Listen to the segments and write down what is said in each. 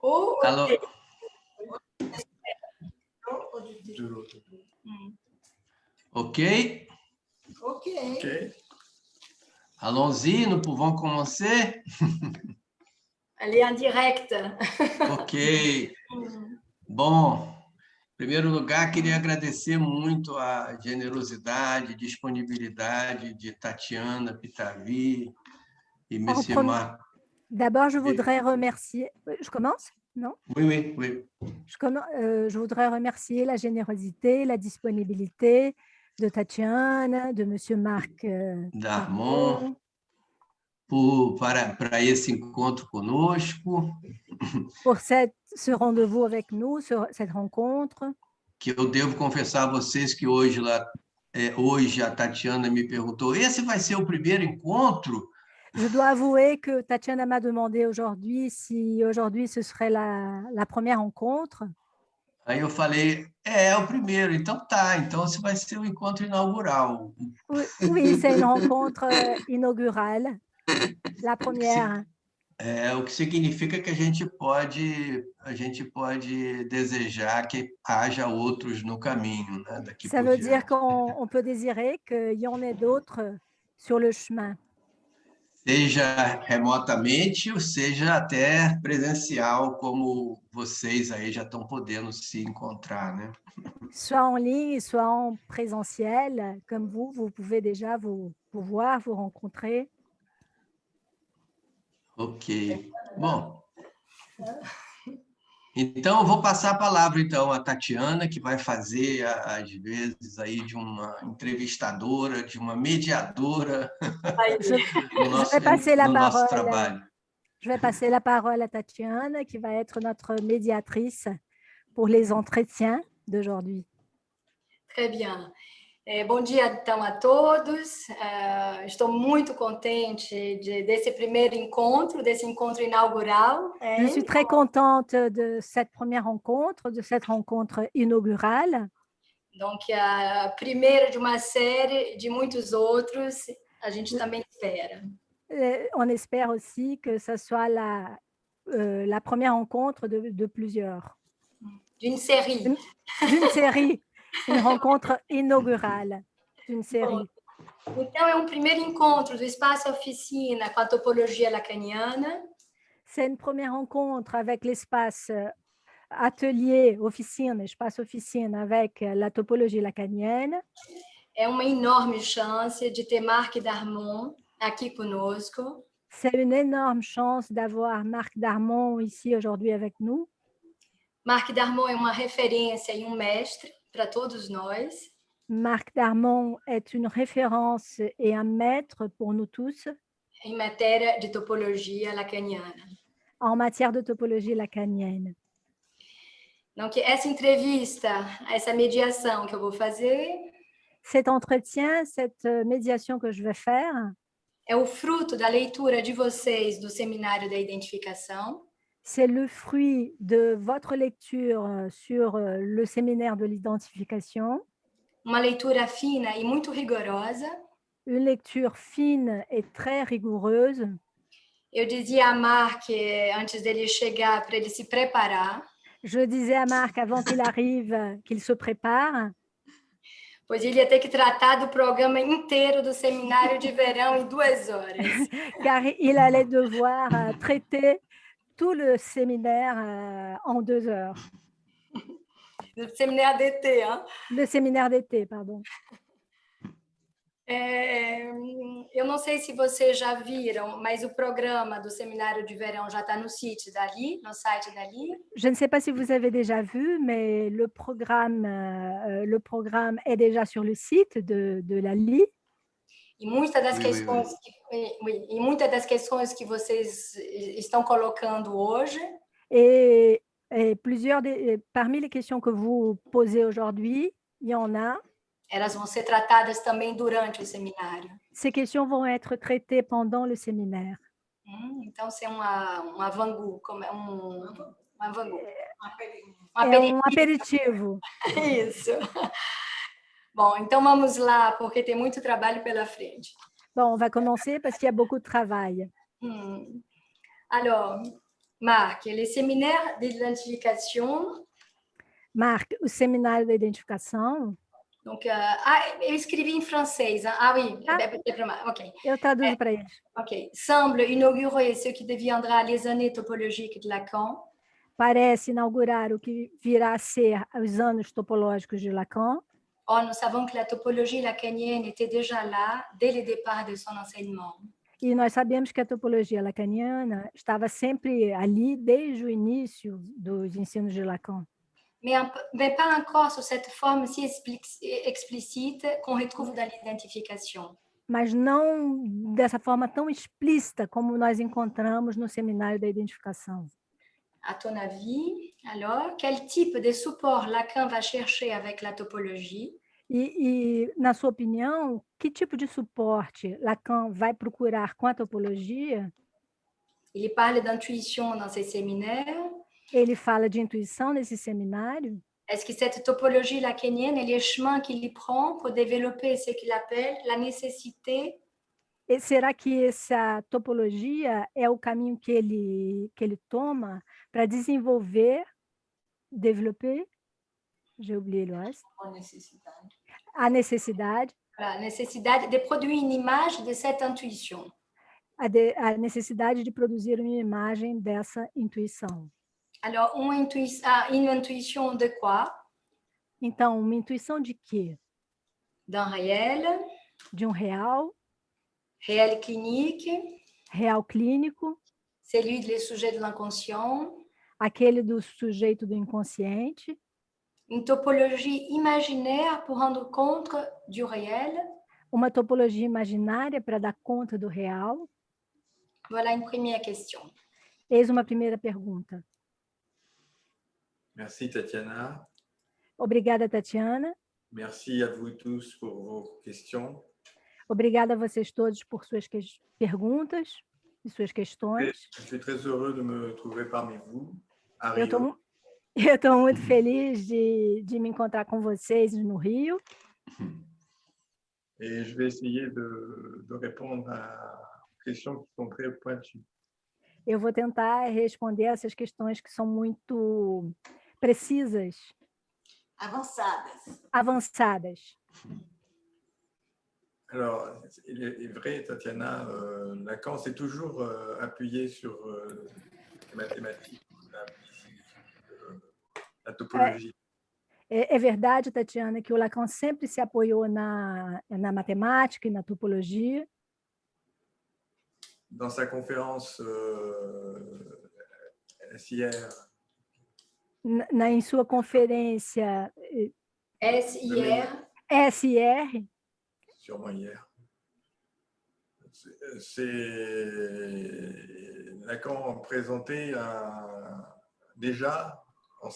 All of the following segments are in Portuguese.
Ou Alors, ok? Ok. Allons-y, nous pouvons commencer. Elle est en direct. Ok. Bom, em primeiro lugar, queria agradecer muito a generosidade, disponibilidade de Tatiana Pitavi e Monsieur Marc. D'abord, je voudrais remercier... Je commence? Non? Oui, oui, oui. Je voudrais remercier la générosité, la disponibilité de Tatiana, de Monsieur Marc Darmon, para esse encontro conosco. Pour ce rendez-vous avec nous, cette rencontre. Que eu devo confessar a vocês que hoje a Tatiana me perguntou, esse vai ser o primeiro encontro? Je dois avouer que Tatiana m'a demandé aujourd'hui si aujourd'hui ce serait la première rencontre. Aí eu falei, é o primeiro, então tá, então esse vai ser o encontro inaugural. Oui, c'est une rencontre inaugurale, la première. O que significa que a gente pode desejar que haja outros no caminho, né, daqui Ça por veut diante. dire qu'on peut désirer qu'il y en ait d'autres sur le chemin. Seja remotamente ou seja até presencial, como vocês aí já estão podendo se encontrar, né? Soit en ligne, soit en présentiel, comme vous pouvez déjà vous voir, vous rencontrer. Ok. Bom, então eu vou passar a palavra então a Tatiana, que vai fazer às vezes aí de uma entrevistadora, de uma mediadora no nosso trabalho. Je vais passer la parole à Tatiana, qui va être notre médiatrice pour les entretiens d'aujourd'hui. Très bien. Bom dia, então, a todos. Estou muito contente desse primeiro encontro, desse encontro inaugural. Je suis très contente de cette première rencontre, de cette rencontre inaugurale. Donc, a primeira de uma série de muitos outros, a gente também espera. On espère aussi que ce soit la première rencontre de plusieurs. D'une série. D'une série. Une rencontre inaugurale d'une série. Então, é primeiro encontro do Espaço Oficina com a topologia lacaniana. C'est une première rencontre avec l'espace atelier, officine, espace officine avec la topologie lacanienne. É uma enorme chance de ter Marc Darmon aqui conosco. C'est une énorme chance d'avoir Marc Darmon ici aujourd'hui avec nous. Marc Darmon é uma referência e mestre para todos nós. Marc Darmon est une référence et un maître pour nous tous. Em matéria de topologia lacaniana. En matière de topologie lacanienne. Donc, essa entrevista, essa mediação que eu vou fazer. Cet entretien, cette médiation que je vais faire. É o fruto da leitura de vocês do Seminário da Identificação. C'est le fruit de votre lecture sur le séminaire de l'identification. Uma leitura fina e muito rigorosa. Une lecture fine et très rigoureuse. Eu dizia a Marc, antes dele chegar, para ele se preparar. Je disais à Marc, avant qu'il arrive, qu'il se prépare. Pois ele ia ter que tratar do programa inteiro do seminário de verão em 2 horas. Car il allait devoir traiter tout le séminaire en 2 heures. Le séminaire d'été, hein? Le séminaire d'été, pardon. Eu não sei se vocês já viram, mas o programa do seminário de verão já está no site dali. Je ne sais pas si vous avez déjà vu, mais le programme est déjà sur le site de la LI. E muitas das questões que vocês estão colocando hoje. Et parmi les questions que vous posez aujourd'hui, il y en a. Elas vão ser tratadas também durante o seminário. Ces questions vont être traitées pendant le séminaire. Então, c'est um avant-goût, como um aperitivo. Isso. Bom, então vamos lá, porque tem muito trabalho pela frente. Bon, on va commencer parce qu'il y a beaucoup de travail. Alors, Marc, les séminaires d'identification. Marc, o seminário da identificação. Donc, eu escrevi em francês. Ah oui, ok. Eu traduzo para eles. Ok. Semble inaugurer ce qui deviendra les années topologiques de Lacan. Parece inaugurar o que virá a ser os anos topológicos de Lacan. Or, nous savons que la topologie lacanienne était déjà là dès le départ de son enseignement. E nós sabemos que a topologia lacaniana estava sempre ali desde o início dos ensinos de Lacan. Mais pas encore sous cette forme si explicite qu'on retrouve dans l'identification. Mas não dessa forma tão explícita como nós encontramos no seminário da identificação. À ton avis, alors, quel type de support Lacan va chercher avec la topologie? E, na sua opinião, que tipo de suporte Lacan vai procurar com a topologia? Il parle d'intuition dans ses séminaires. Ele fala de intuição nesse seminário? Est-ce que cette topologie lacanienne est le chemin qu'il y prend pour développer ce qu'il appelle la nécessité? E será que essa topologia é o caminho que ele toma para desenvolver, développer? J'ai oublié le reste. A necessidade. La nécessité de produire une image de cette intuition. A necessidade de produzir uma imagem dessa intuição. Alors, une intuition de quoi? Então, uma intuição de quê? D'un réel. De um real. Réel clinique. Real clínico. Celui des sujets de l'inconscient. Aquele do sujeito do inconsciente. Une topologie imaginaire pour rendre compte du réel. Uma topologia imaginária para dar conta do real. Voilà une première question. Eis uma primeira pergunta. Merci, Tatiana. Obrigada, Tatiana. Merci à vous tous pour vos questions. Obrigada a vocês todos por suas perguntas e suas questões. Je suis très heureux de me trouver parmi vous à Eu Rio. estou muito feliz de me encontrar com vocês no Rio. Et je vais essayer de répondre à questions qui sont très pointues. Eu vou tentar responder essas questões que são muito precisas. Avançadas. Alors, il est vrai, Tatiana, Lacan s'est toujours appuyé sur les mathématiques, la topologie. É verdade, Tatiana, que o Lacan sempre se apoiou na matemática e na topologia. Dans sa conférence SIR. Em sua conferência SIR. Sûrement hier. Lacan présenté déjà en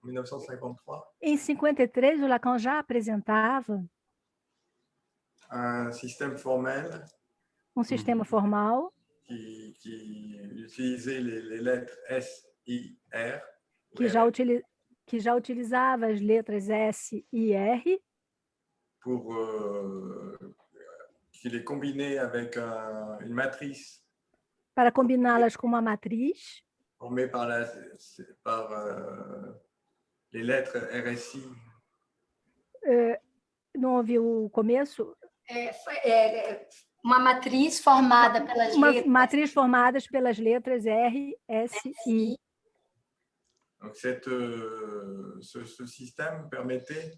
1953. Em 53, o Lacan já apresentava un système formel. Um sistema formal qui utilisait les lettres S, I, R. Que já utilizava as letras S e R. Pour qu'il est combiné avec une matrice. Para combiná-las com uma matriz. Formée par les lettres RSI. Não ouvi o começo? Uma matriz formada pelas letras. Matriz formadas pelas letras R, S, I. Donc ce système permettait.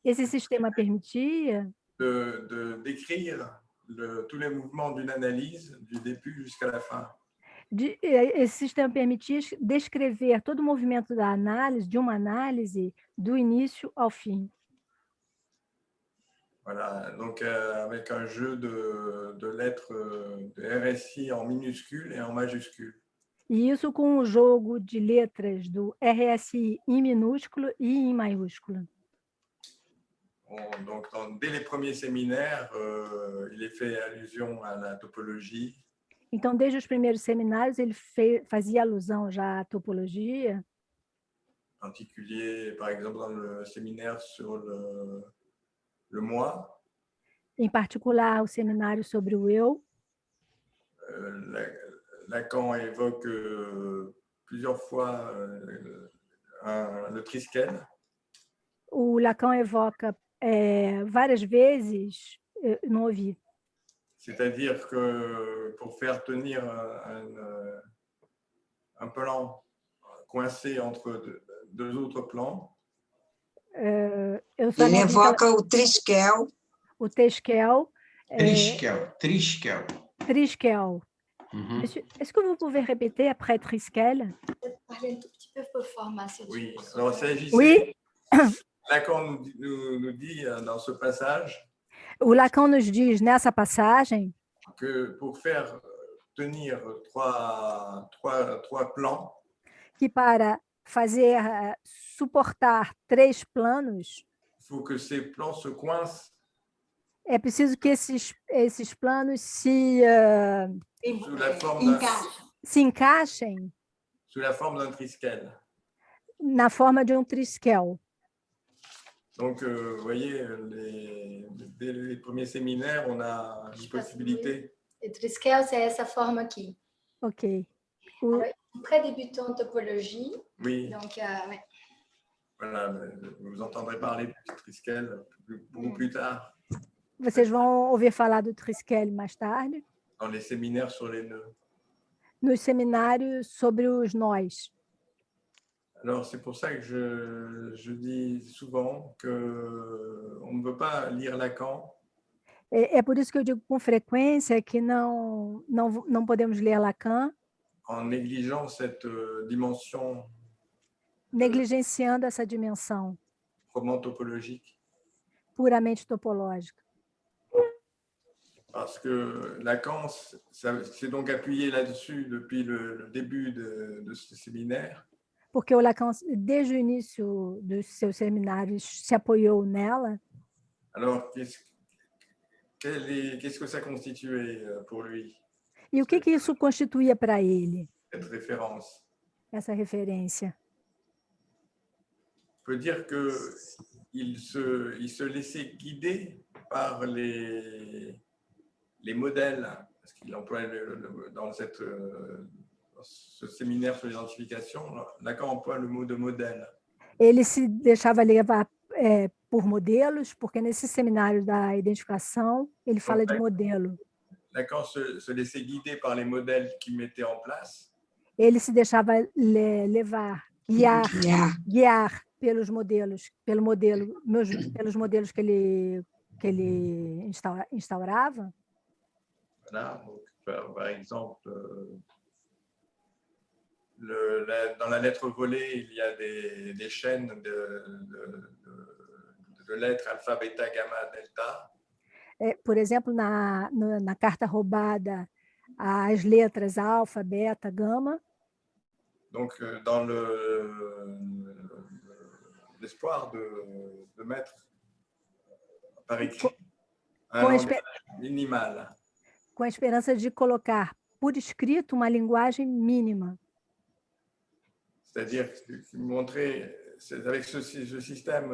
Esse sistema permitia de décrire tous les mouvements d'une analyse du début jusqu'à la fin. Esse sistema permitia descrever todo o movimento da análise, de uma análise, do início ao fim. Voilà, donc avec un jeu de lettres de RSI en minuscules et en majuscules. E isso com um jogo de letras do RSI em minúsculo e em maiúsculo. Donc, dès les premiers séminaires, il est fait allusion à la topologie. Então, desde os primeiros seminários, ele fazia alusão já à topologia. En particulier, par exemple, dans le séminaire sur le moi. Em particular, o seminário sobre o eu. Lacan évoque plusieurs fois le Triskel. O Lacan evoca várias vezes, não ouvi. C'est-à-dire que pour faire tenir un plan coincé entre deux autres plans, Ele evoca o Triskel. O Triskel. Triskel. Triskel. Est-ce que vous pouvez répéter après Triskel? Parler un tout petit peu pour formation. Oui, alors il s'agissait. Oui. Lacan nous dit dans ce passage. O Lacan nos diz nessa passagem que pour faire tenir trois plans, que para fazer suportar 3 planos, il faut que ces plans se coincent. É preciso que esses planos se encaixem sous la forme d'un triskel. Na forma de triskel. Donc, vous voyez, dès les premiers séminaires, on a une possibilité. Le triskel, c'est essa forma aqui. Ok. Très débutant en topologie. Oui. Donc, ouais. Voilà, vous entendrez parler du triskel beaucoup plus tard. Vocês vão ouvir falar do triskel mais tarde. Dans les séminaires sur les nœuds. Nos seminários sobre os nós. Alors, c'est pour ça que je dis souvent qu'on ne veut pas lire Lacan. É por isso que eu digo com frequência que não podemos ler Lacan. En négligeant cette dimension. Negligenciando essa dimensão. Puramente topológica. Parce que Lacan s'est donc appuyé là-dessus depuis le début de ce séminaire. Porque o Lacan, desde o início dos seus seminários, se apoiou nela. Alors, qu'est-ce que ça constituait pour lui? E o que isso constituía para ele? Cette référence. Essa referência. On peut dire qu'il se laissait guider par les modèles, parce qu'il emploie dans ce séminaire sur l'identification, Lacan emploie le mot de modèle. Ele se deixava levar por modelos, porque nesse seminário da identificação, ele fala de modelo. Lacan se laissait guider par les modèles qu'il mettait en place. Ele se deixava guiar pelos modelos, pelos modelos que ele instaurava. Voilà, donc, par exemple, dans la lettre volée, il y a des chaînes de lettres alpha, bêta, gamma, delta. Por exemplo, na carta roubada, as letras alfa, beta, gama. Donc, dans l'espoir de mettre par écrit un langage minimal. Com a esperança de colocar por escrito uma linguagem mínima. C'est-à-dire montrer, avec ce système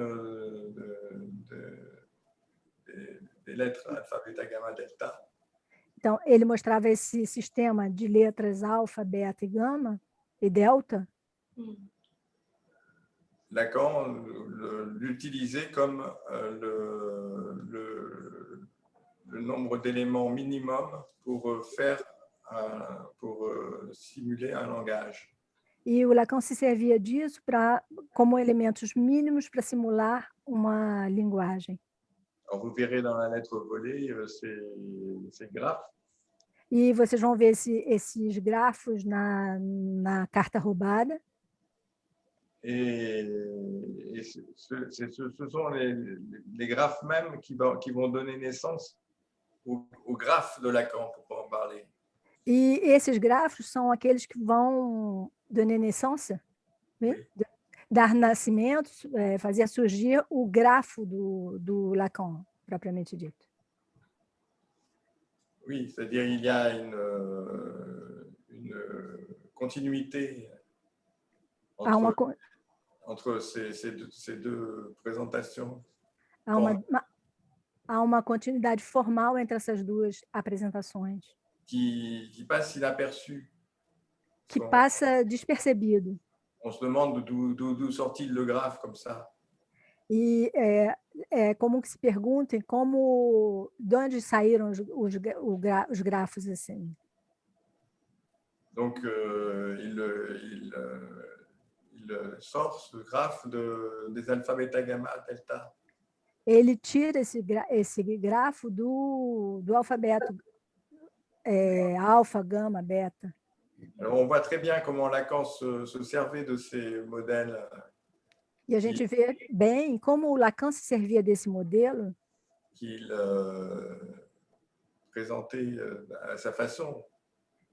des lettres alpha, beta, gamma, delta. Então, ele mostrava esse sistema de letras alfa, beta e gama e delta. Lacan l'utilisait comme le nombre d'éléments minimum pour simuler un langage. E o Lacan se servia disso como elementos mínimos para simular uma linguagem. Alors, vous verrez dans la lettre volée ces graphes. E vocês vão ver esses grafos na carta roubada. Et ce sont les graphes même qui vont donner naissance au graphe de Lacan, pour en parler. E esses grafos são aqueles que vão donner naissance, dar nascimento, fazer surgir o grafo do Lacan, propriamente dito. Oui, c'est-à-dire il y a une continuité entre ces deux présentations. Há uma continuidade formal entre essas duas apresentações. Qui passe inaperçue que passa despercebido. On se demande d'où sort-il le graphe comme ça. E é comum que se perguntem de onde saíram os grafos assim. Donc, il sort ce graphe des alpha, bêta, gamma, delta. Ele tira esse grafo do alfabeto alfa, gama, beta. Alors, on voit très bien comment Lacan se servait de ces modèles. E a gente vê bem como o Lacan se servia desse modelo qu'il présentait à sa façon.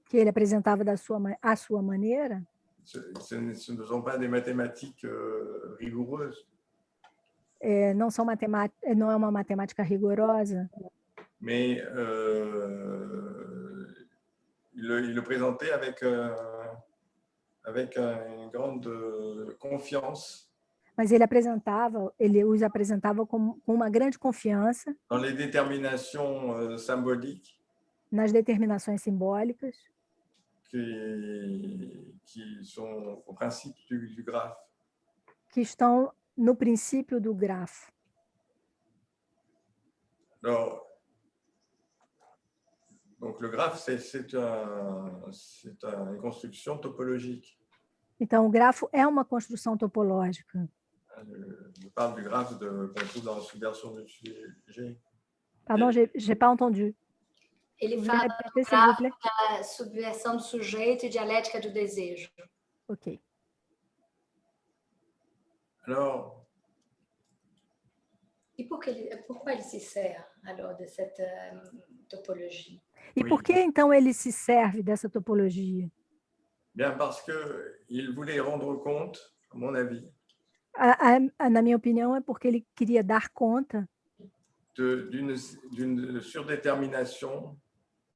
que ele apresentava à sua maneira. Ce ne sont pas des mathématiques rigoureuses. Não é uma matemática rigorosa. Mais il le présentait avec une grande confiance. Mas ele os apresentava com uma grande confiança dans les déterminations symboliques, nas determinações simbólicas qui sont au principe du graphe. que estão no princípio do grafo. Alors, donc le graphe, c'est une construction topologique. Então, o grafo é uma construção topológica. Je parle du graphe qu'on trouve dans la subversion du sujet. Pardon, j'ai pas entendu. Ele fala do grafo da subversão do sujeito e dialética do desejo. Ok. Alors, e pourquoi ele se sert alors de cette topologie? E por que então ele se serve dessa topologia? Bien, parce qu'il voulait rendre compte, à mon avis, na minha opinião, é porque ele queria dar conta d'une surdétermination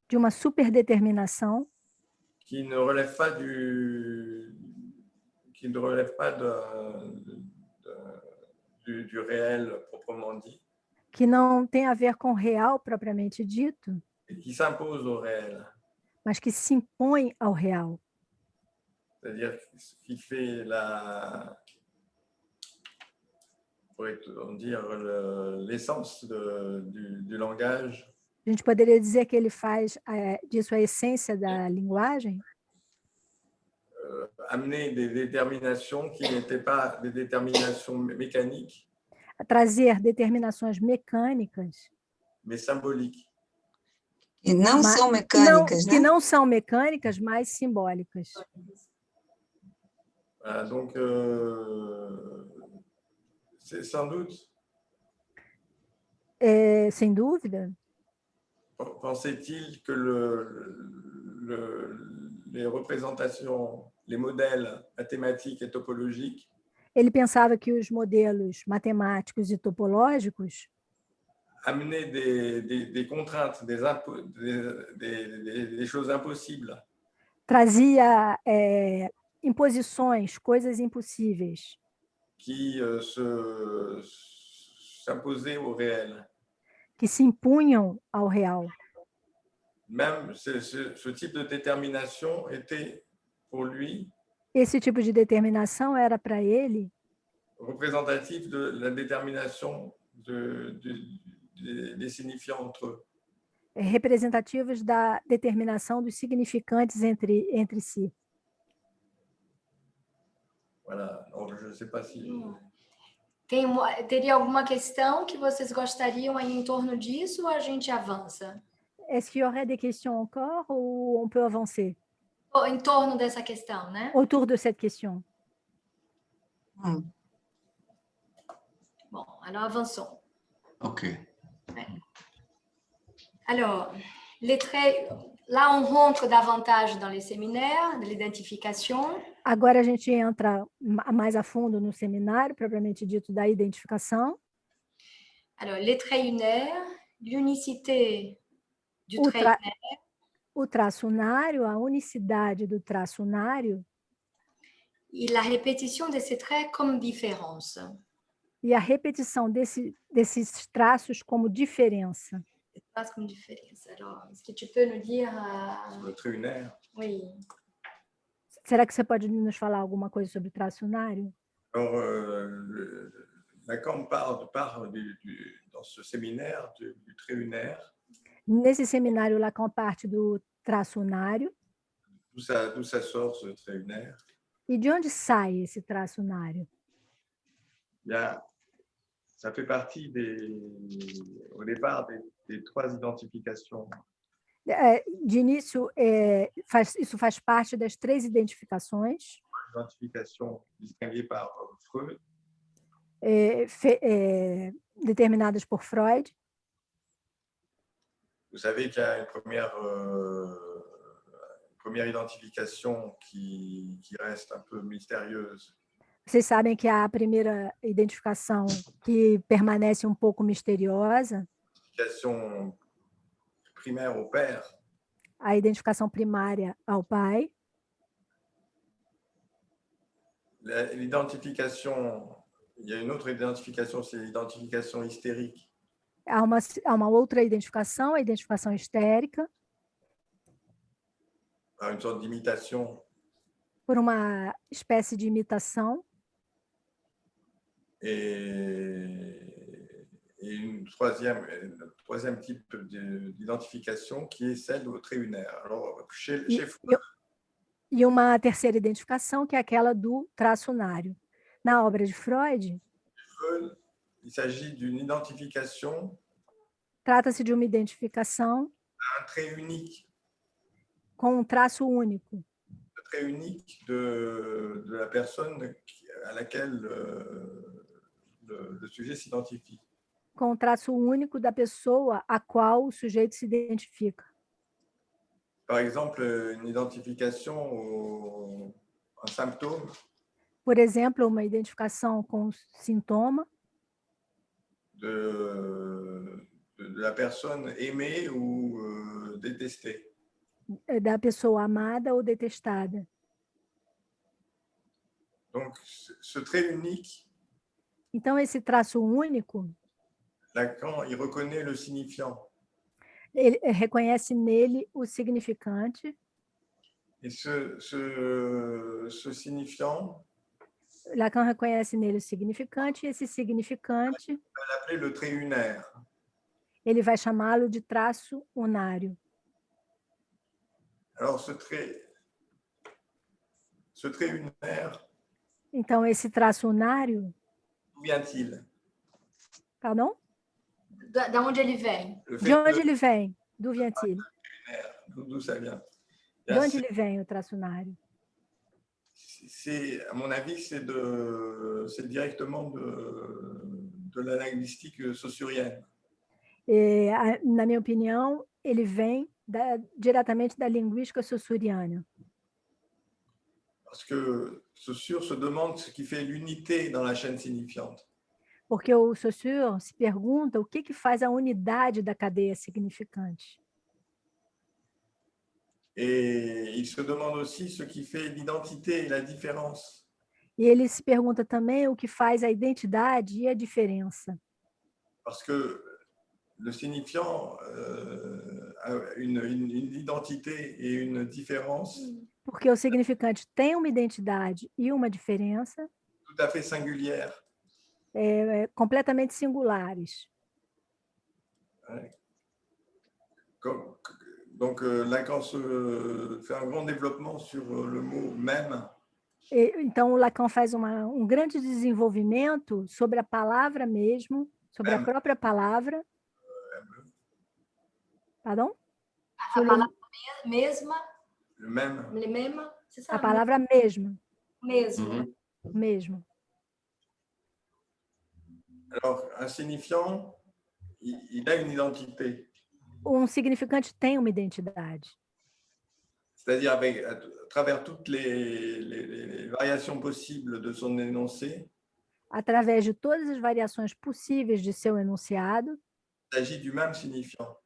de uma superdeterminação qui ne relève pas du réel proprement dit. Que não tem a ver com o real propriamente dito. Et qui s'impose au réel. Mas que se impõe ao real. C'est-à-dire qui fait pourrait-on dire, l'essence du langage. A gente poderia dizer que ele faz disso a essência da linguagem? Amener des déterminations qui n'étaient pas des déterminations mécaniques. Trazer determinações mecânicas. Mais symboliques. E não são mecânicas, né? Que não são mecânicas, mas simbólicas. Donc, c'est sans doute. Sem dúvida. Pensait-il que les représentations, les modèles mathématiques et topologiques. Ele pensava que os modelos matemáticos e topológicos amenaient des contraintes, des choses impossibles. Trazia imposições, coisas impossíveis. Qui s'imposaient au réel. Que se impunham ao real. Même ce type de détermination était pour lui. Esse tipo de determinação era para ele représentatif de la détermination des signifiants entre eux. Representativos da determinação dos significantes entre si. Voilà. Donc, je ne sais pas si. Teria alguma questão que vocês gostariam aí em torno disso ou a gente avança? Est-ce qu'il y aurait des questions encore ou on peut avancer? Em torno dessa questão, né? Autour de cette question. Bon, alors avançons. Ok. Alors, les traits, là on rentre davantage dans les séminaires de l'identification. Agora a gente entra mais a fundo no seminário, propriamente dito, da identificação. Alors, les traits unaires, l'unicité du trait unaire. O traço unário, a unicidade do traço unário. E la répétition de ces traits comme différence. E a repetição desses traços como diferença. Traços como diferença. Alors, est-ce que tu peux nous dire... Sur le trait unaire. Oui. Será que você pode nos falar alguma coisa sobre traço unário? Alors, Lacan parle dans ce séminaire du trait unaire. Nesse seminário, Lacan parte do traço unário. D'où ça sort ce trait unaire? E de onde sai esse traço unário? Ça fait partie au départ des 3 identifications. De início, isso faz parte das 3 identificações. Identifications distinguées par Freud. Determinadas por Freud. Vous savez qu'il y a une première identification qui reste un peu mystérieuse. Vocês sabem que há a primeira identificação que permanece um pouco misteriosa. Identification primaire au père. A identificação primária ao pai. L'identification, il y a une autre identification, c'est l'identification hystérique. Há uma outra identificação, a identificação histérica. Par une sorte d'imitation. Por uma espécie de imitação. Et une troisième type d'identification qui est celle au trait unaire. Alors, chez Freud, e uma terceira identificação, que é aquela do traço unário. Na obra de Freud, il s'agit d'une identification. Trata-se de uma identificação un trait unique. Com um traço único. Un trait unique de la personne à laquelle le sujet s'identifie. Com um traço único da pessoa a qual o sujeito se identifica. Par exemple, une identification un symptôme. Por exemplo, uma identificação com o sintoma. De la personne aimée ou détestée. Da pessoa amada ou detestada. Donc, ce trait unique. Então, esse traço único. Lacan, il reconnaît le signifiant. Ele reconhece nele o significante. Et ce signifiant. Lacan reconhece nele o significante, e esse significante. Il va l'appeler le trait unaire. Ele vai chamá-lo de traço unário. Alors, ce trait unaire. Então, esse traço unário. D'où vient-il? Pardon? Da onde ele vem? De onde ele vem? D'où vient-il? D'où ça vient? De onde ele vem, o traço unário? À mon avis, c'est directement de la linguistique saussurienne. Na minha opinião, ele vem diretamente da linguística saussuriana. Parce que Saussure se demande ce qui fait l'unité dans la chaîne signifiante. Porque o Saussure se pergunta o que faz a unidade da cadeia significante. Et il se demande aussi ce qui fait l'identité et la différence. E ele se pergunta também o que faz a identidade e a diferença. Parce que le signifiant a une identité et une différence. Porque o significante tem uma identidade e uma diferença. Tout à fait singulière. Completamente singulares. Donc, Lacan fait un grand développement sur le mot même. Então, o Lacan faz um grande desenvolvimento sobre a palavra mesmo, sobre a própria palavra. Pardon? A palavra mesma. Le même. Le même, c'est ça? A palavra mesma. Mesmo. Mesmo. Alors, un signifiant, il a une identité. Um significante tem uma identidade. C'est-à-dire à travers toutes les variations possibles de son énoncé. Através de todas as variações possíveis de seu enunciado. Il s'agit du même signifiant.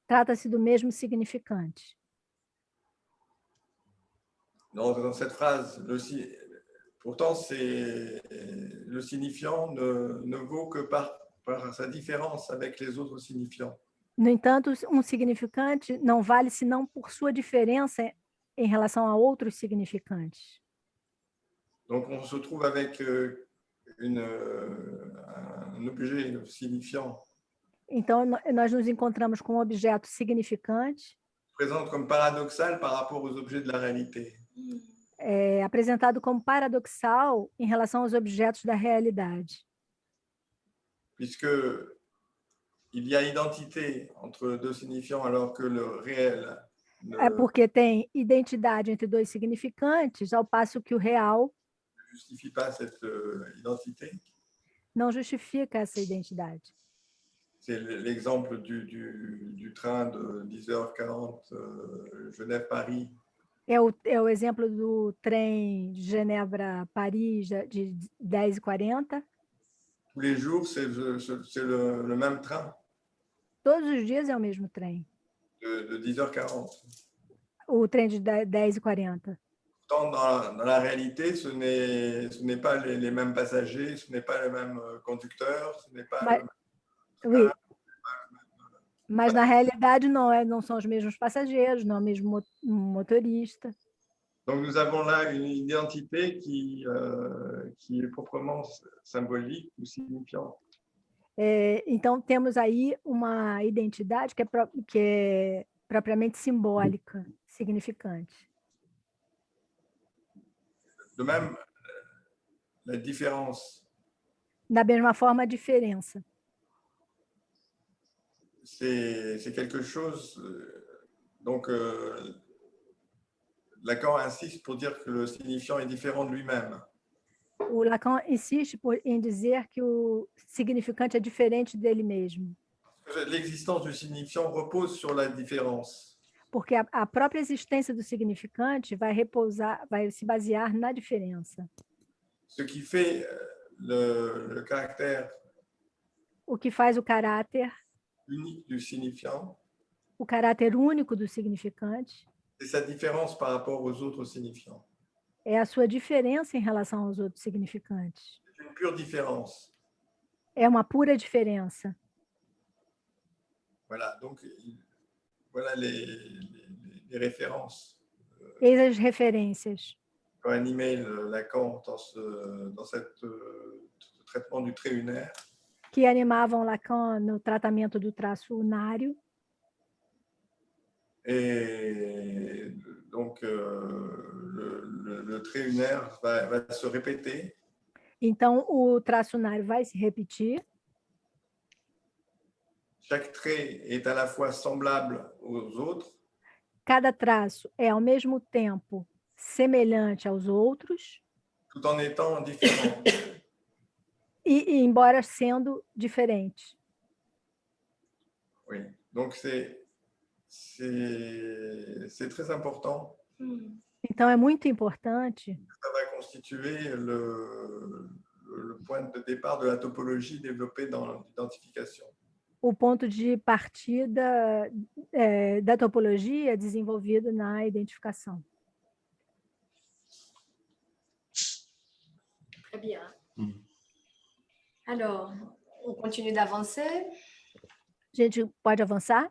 Trata-se do mesmo significante. Dans cette phrase, pourtant, le signifiant ne vaut que par sa différence avec les autres signifiants. No entanto, um significante não vale senão por sua diferença em relação a outros significantes. Donc, on se trouve avec un objet signifiant. Então, nós nos encontramos com um objeto significante, Présente comme paradoxal par rapport aux objets de la réalité. Apresentado como paradoxal em relação aos objetos da realidade. Puisque il y a identité entre deux signifiants alors que le réel É porque tem identidade entre dois significantes, ao passo que o real ne justifie pas cette identité. não justifica essa identidade. C'est l'exemple du train de 10h40 Genève-Paris. É o exemplo do trem Genebra-Paris de 10h40. Tous les jours, c'est le même train. Todos os dias é o mesmo trem. De 10h40. O trem de 10h40. Pourtant, dans la réalité, ce n'est pas les mêmes passagers, ce n'est pas le même conducteur, ce n'est pas le même... Oui. Mas na realidade não são os mesmos passageiros, não é o mesmo motorista. Donc nous avons là une identité qui est proprement symbolique ou signifiante. Então temos aí uma identidade que é propriamente simbólica, significante. De même, la différence. Da mesma forma, a diferença. C'est quelque chose. Donc, Lacan insiste pour dire que le signifiant est différent de lui-même. O Lacan insiste em dizer que o significante é diferente dele mesmo. L'existence du signifiant repose sur la différence. Porque a própria existência do significante vai se basear na diferença. Ce qui fait le caractère. O que faz o caráter unique du signifiant. O caráter único do significante. C'est sa différence par rapport aux autres signifiants. É a sua diferença em relação aos outros significantes. C'est une pure différence. É uma pura diferença. Voilà, donc voilà les références. Eis as referências. Pour animer Lacan dans ce traitement du trait unaire. Que animavam Lacan no tratamento do traço unário. Et donc, le trait unaire va se répéter. Então, o traço unário vai se repetir. Chaque trait est à la fois semblable aux autres. Cada traço é, ao mesmo tempo, semelhante aos outros. Tout en étant différent. E embora sendo diferente. Oui, donc c'est très important. Então, é muito importante. Ça va constituer le point de départ de la topologie développée dans l'identification. O ponto de partida da topologia desenvolvido na identificação. Très bien. Alors, on continue d'avancer. A gente pode avançar?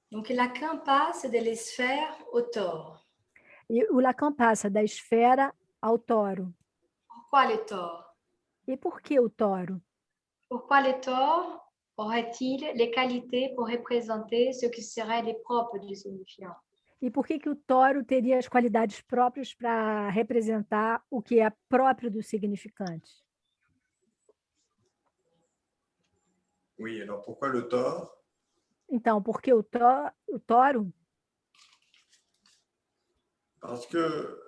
Donc, Lacan passe de l'esphère au tore. E o Lacan passa da esfera ao toro. Pourquoi le tore? E por que o toro? Pourquoi le tore aurait-il les qualités pour représenter ce qui serait les propres du signifiant? E por que o toro teria as qualidades próprias para representar o que é próprio do significante? Oui, alors pourquoi le tore? Então, por que o toro? Parce que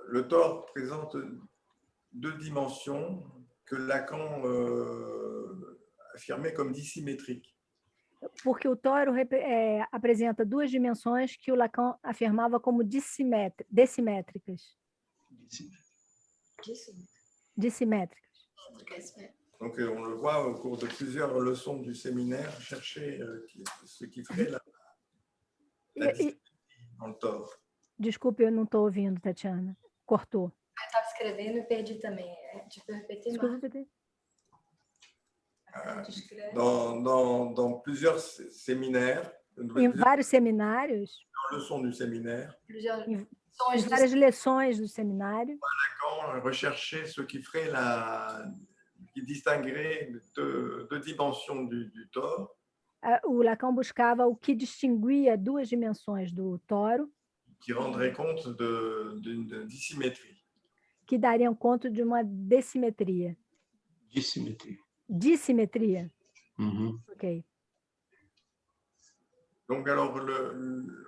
le tore présente deux dimensions que Lacan affirmait comme dissymétriques. Porque o toro apresenta duas dimensões que o Lacan afirmava como dissimétricas. Dissimétricas. Donc, on le voit au cours de plusieurs leçons du séminaire, chercher ce qui ferait la dissymétrie dans le tore. Desculpe, eu não estou ouvindo, Tatiana. Cortou. Eu estava escrevendo e perdi também. Tipo, repetir mais. Dans plusieurs séminaires, em vários seminários, leçons du séminaire, em várias lições do seminário, Lacan recherchait ce qui ferait qui distinguerait deux dimensions du tore. O Lacan buscava o que distinguia duas dimensões do toro, qui rendrait compte d'une dissymétrie. Que dariam conta de uma dissimetria. Dissimétrie. Dissimetria. Ok. Donc, alors,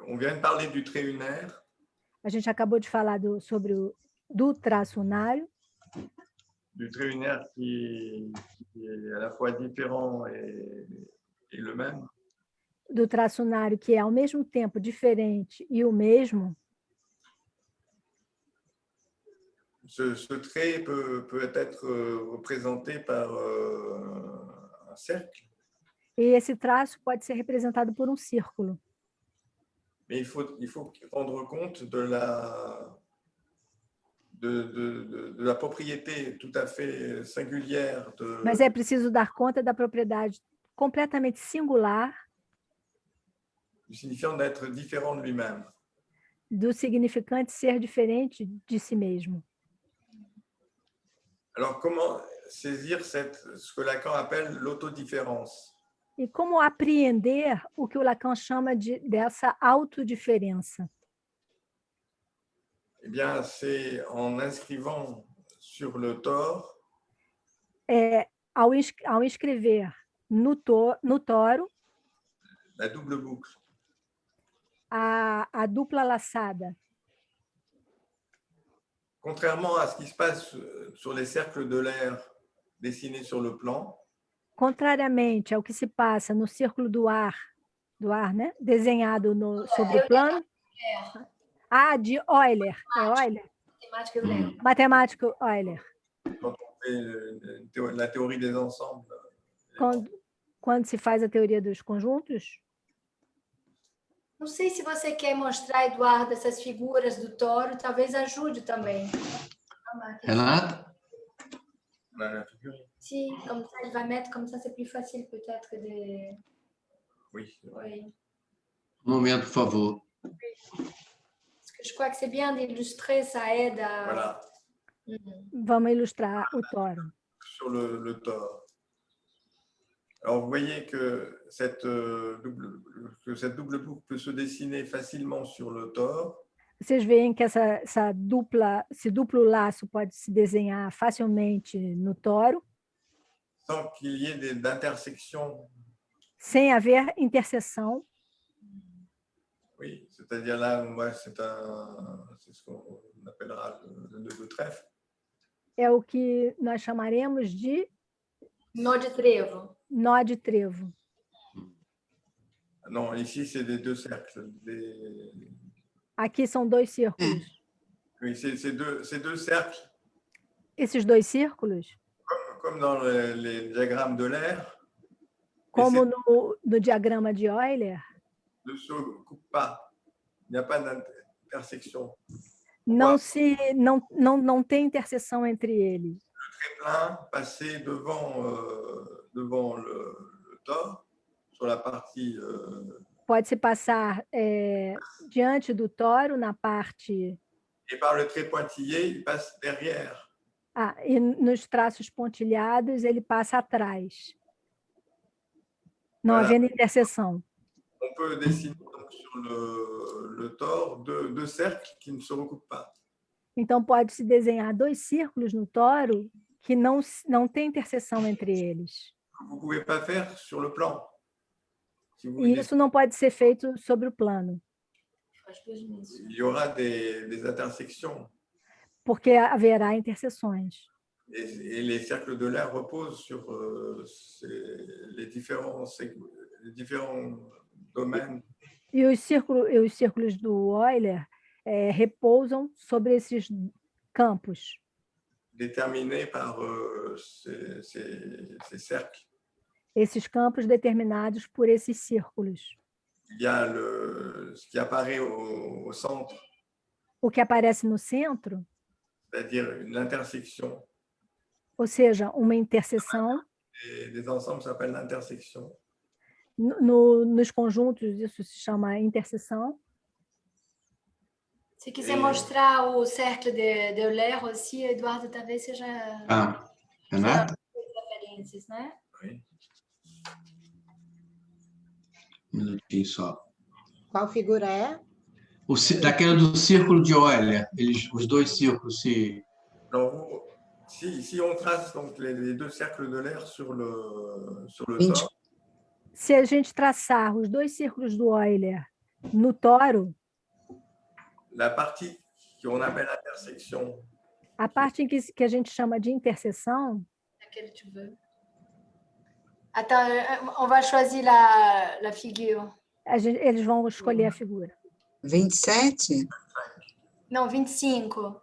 on vient de parler du trait unaire. A gente acabou de falar do traço unário. Du trait unaire qui est à la fois différent et le même. Do traço unário que é ao mesmo tempo diferente e o mesmo. Ce trait peut être représenté par un cercle. E esse traço pode ser representado por um círculo. Mais il faut rendre compte de la propriété tout à fait singulière. Mas é preciso dar conta da propriedade completamente singular du signifiant d'être différent de lui-même. Do significante ser diferente de si mesmo. Alors, comment saisir ce que Lacan appelle l'autodifférence? E como apreender o que o Lacan chama dessa autodiferença? Eh bien, c'est en inscrivant sur le tore. Ao escrever no toro la double boucle. A dupla laçada. Contrairement à ce qui se passe sur les cercles de l'air dessinés sur le plan. Contrariamente ao que se passa no círculo do ar, né? Desenhado sobre o plano. De Euler. É Euler? Matemático Euler. Quand on fait la théorie des ensembles. Quando se faz a teoria dos conjuntos. Não sei se você quer mostrar, Eduardo, essas figuras do toro, talvez ajude também. Renata? Sim, comme ça, il va mettre, comme ça, c'est plus facile peut-être de... Oui. Oui. Um momento, por favor. Parce que je crois que c'est bien d'illustrer, ça aide à... Voilà. Vamos illustrar o toro. Sur le tore. Alors, vous voyez que cette double boucle peut se dessiner facilement sur le tore. Vocês veem que esse duplo laço pode se desenhar facilmente no toro. Sans qu'il y ait d'intersection. Sem haver interseção. Oui, c'est-à-dire là, c'est ce qu'on appellera le nœud de trèfle. É o que nós chamaremos de nó de trevo. Nó de trevo. Non, ici, c'est des deux cercles. Aqui são dois círculos. Oui, c'est deux cercles. Esses dois círculos. Comme dans les diagrammes de l'air. Como no diagrama de Euler. Ne se coupent pas. Il n'y a pas d'intersection. Não tem interseção entre eles. Le trait plein passer devant le tore, sur la partie... Pode se passar diante do toro, na parte... Et par le trait pointillé, il passe derrière. E nos traços pontilhados, ele passa atrás. Não havendo interseção. On peut dessiner donc sur le tore deux cercles qui ne se recoupent pas. Então, pode-se desenhar dois círculos no toro que não tem interseção entre eles. Vous ne pouvez pas faire sur le plan. E isso não pode ser feito sobre o plano. Il y aura des intersections. Porque haverá interseções. Et les cercles de l'air reposent sur les différents domaines. E os círculos do Euler repousam sobre esses campos. Déterminés par ces cercles. Esses campos determinados por esses círculos. Il y a ce qui apparaît au centre. O que aparece no centro. C'est-à-dire l'intersection. Ou seja, uma interseção. Des ensembles s'appellent l'intersection. Nos conjuntos, isso se chama interseção. Se quiser mostrar o cercle de Euler aussi, Eduardo, talvez seja... Renata? Referências, né? Um minutinho só. Qual figura é? Daquela do círculo de Euler, os dois círculos se... Alors, si on trace donc les deux cercles de l'air sur le tore, se a gente traçar os dois círculos do Euler no toro, la partie qu'on appelle intersection, a parte em que a gente chama de interseção, Laquelle tu veux. Attends, on va choisir la figure. eles vão escolher a figura. 27? Não, 25.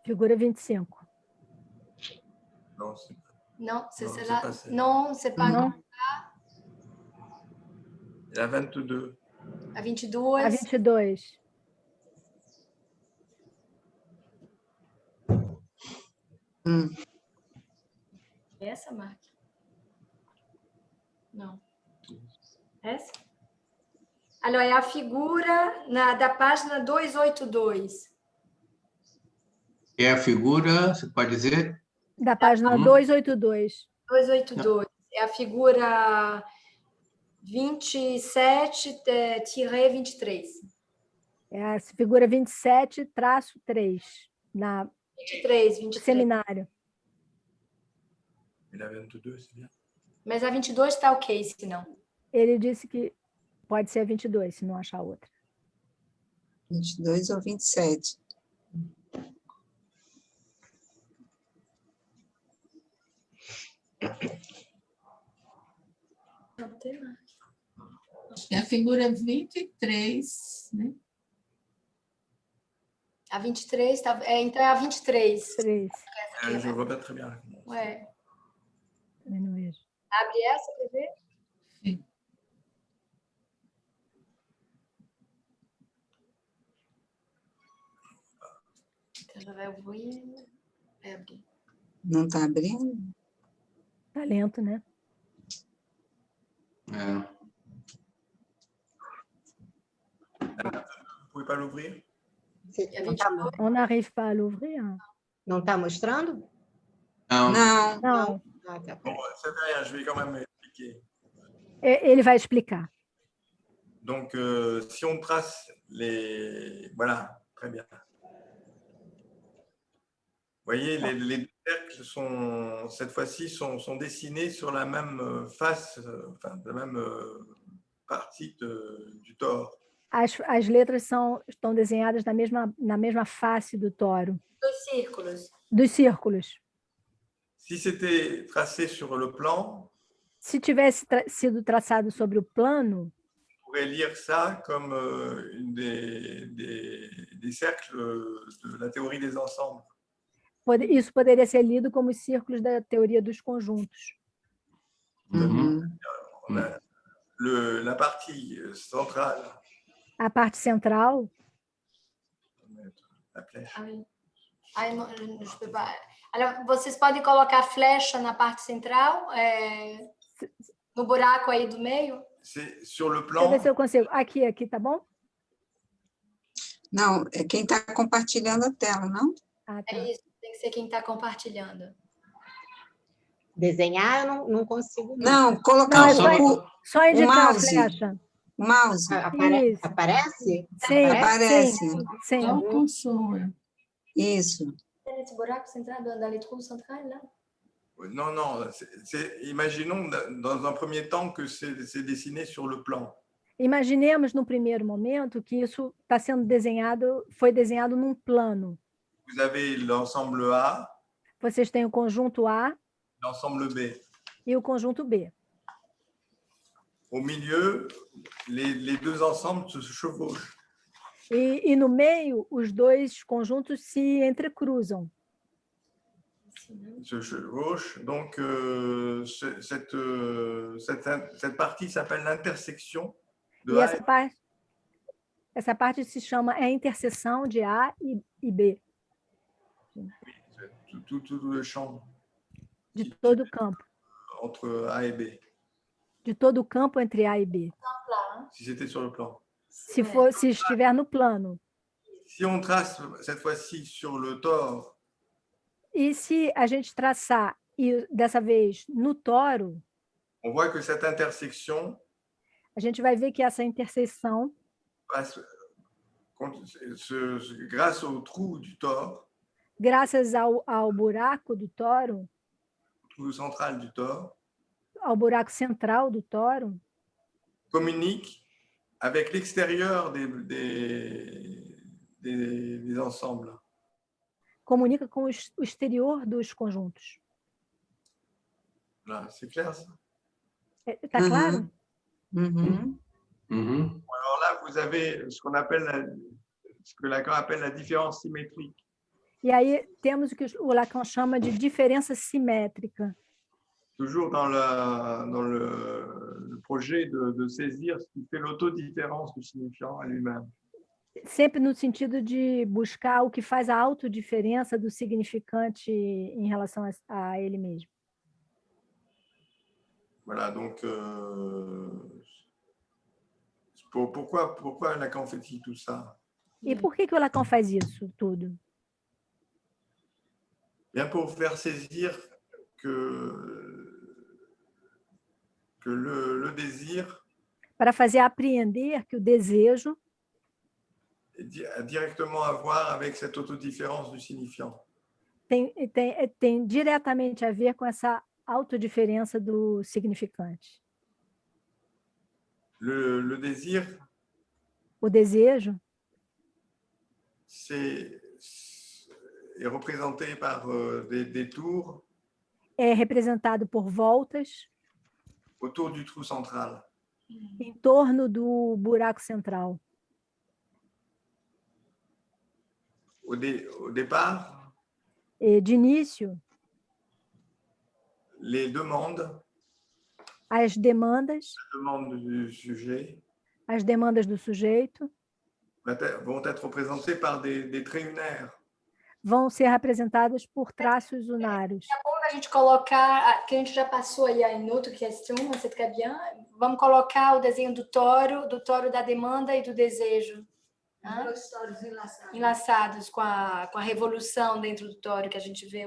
Figura 25. non, c'est Non, c'est Non, celle-là. c'est pas celle-là. Non, c'est pas Non. la 22. a 22. A 22. Essa, Mark? Não. Essa? Alors, é a figura da página 282. É a figura, você pode dizer? Da página 282. 282. É a figura 27-23. É a figura 27-3, na 23. seminário. Et la 22, c'est bien. Mas a 22 está ok, se não. Ele disse que pode ser a 22, se não achar outra. 22 ou 27? Não tem mais. É a figura 23, né? A 23, tá, então é a 23. 3. Je vois pas très bien. Ué. Também não vejo. Abre essa para ver. Sim. Então já vai abrir. Vai abrir. Não está abrindo? Tá lento, né? É. Vous pouvez pas l'ouvrir? On n'arrive pas à l'ouvrir. Não está mostrando? Não. Não. Não, Ah, tá. Bon, ça fait rien, je vais quand même expliquer. ele vai explicar. Donc, si on trace les... Voilà, très bien. Vous voyez, les deux cercles sont, cette fois-ci, sont dessinés sur la même face, enfin, la même partie du tore. As letras estão desenhadas na mesma face do toro, Dois círculos. dos círculos. Si c'était tracé sur le plan, Se tivesse sido traçado sobre o plano, on pourrait lire ça comme une des cercles de la théorie des ensembles. isso poderia ser lido como os círculos da teoria dos conjuntos. Uhum. On a la partie centrale, A parte central, la flèche. Ah, oui. Ai, não, je peux pas. Alors, vocês podem colocar a flecha na parte central, no buraco aí do meio? C'est sur le deixa eu plan, ver se eu consigo. Aqui, tá bom? Não, é quem está compartilhando a tela, não? Ah, tá. É isso, tem que ser quem está compartilhando. Desenhar eu não consigo. Não, Não, colocar é só indicar a mouse. flecha. o mouse. Aparece? Isso. Aparece? Sim, Aparece. sim. Não consome. Isso. Nesse buraco central, dans les trous centrales, là? non, non, imaginons dans un premier temps que c'est dessiné sur le plan. Imaginemos no primeiro momento que isso está sendo desenhado, foi desenhado num plano. Vous avez l'ensemble A, Vocês têm o conjunto A l'ensemble B. e o conjunto B. Au milieu, les deux ensembles se chevauchent. E no meio, os dois conjuntos se entrecruzam. Se chevauchent. Donc, cette partie s'appelle l'intersection de E A et essa parte se chama a interseção de A e B, tout le champ. de todo o campo. entre A et B, de todo o campo entre A e B, si c'était sur le plan. se estiver no plano. Si on trace cette fois-ci sur le tore, E se a gente traçar, e dessa vez no toro, on voit que cette intersection a gente vai ver que essa interseção, passe grâce au trou du tore, graças ao buraco do toro, au trou central du tore, ao buraco central do toro, communique avec l'extérieur des ensembles. comunica com o exterior dos conjuntos. Là, c'est clair ça? Está claro? Uhum. Alors là, vous avez ce qu'on appelle ce que Lacan appelle la différence symétrique. E aí temos o que o Lacan chama de diferença simétrica. Toujours dans le projet de saisir ce qui fait l'autodifférence du signifiant à lui-même. Sempre no sentido de buscar o que faz a autodiferença do significante em relação a ele mesmo. Voilà, donc pourquoi Lacan fait-il tout ça? E por que o Lacan faz isso tudo? Bien pour faire saisir que le désir Para fazer apreender que o desejo a directement à voir avec cette autodifférence du signifiant. tem diretamente a ver com essa autodiferença do significante. Le désir, O desejo est représenté par des tours é representado por voltas autour du trou central. em torno do buraco central. Au départ, E, de início, les demandes, as demandas, la demande du sujet, as demandas do sujeito vont être représentées par des traits unaires. vão ser representadas por traços unários. É bom a gente colocar, que a gente já passou aí em outra questão, c'est très bien. Vamos colocar o desenho do toro da demanda e do desejo. Dois toros enlaçados. Enlaçados com a revolução dentro do toro que a gente vê.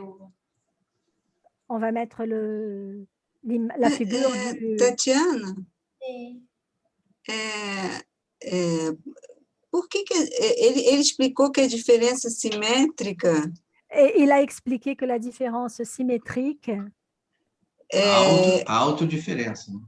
On va mettre la figure du... Tatiana, Sim. por que ele explicou que a diferença simétrica... Il a expliqué que la différence symétrique... A autodiferença. Né?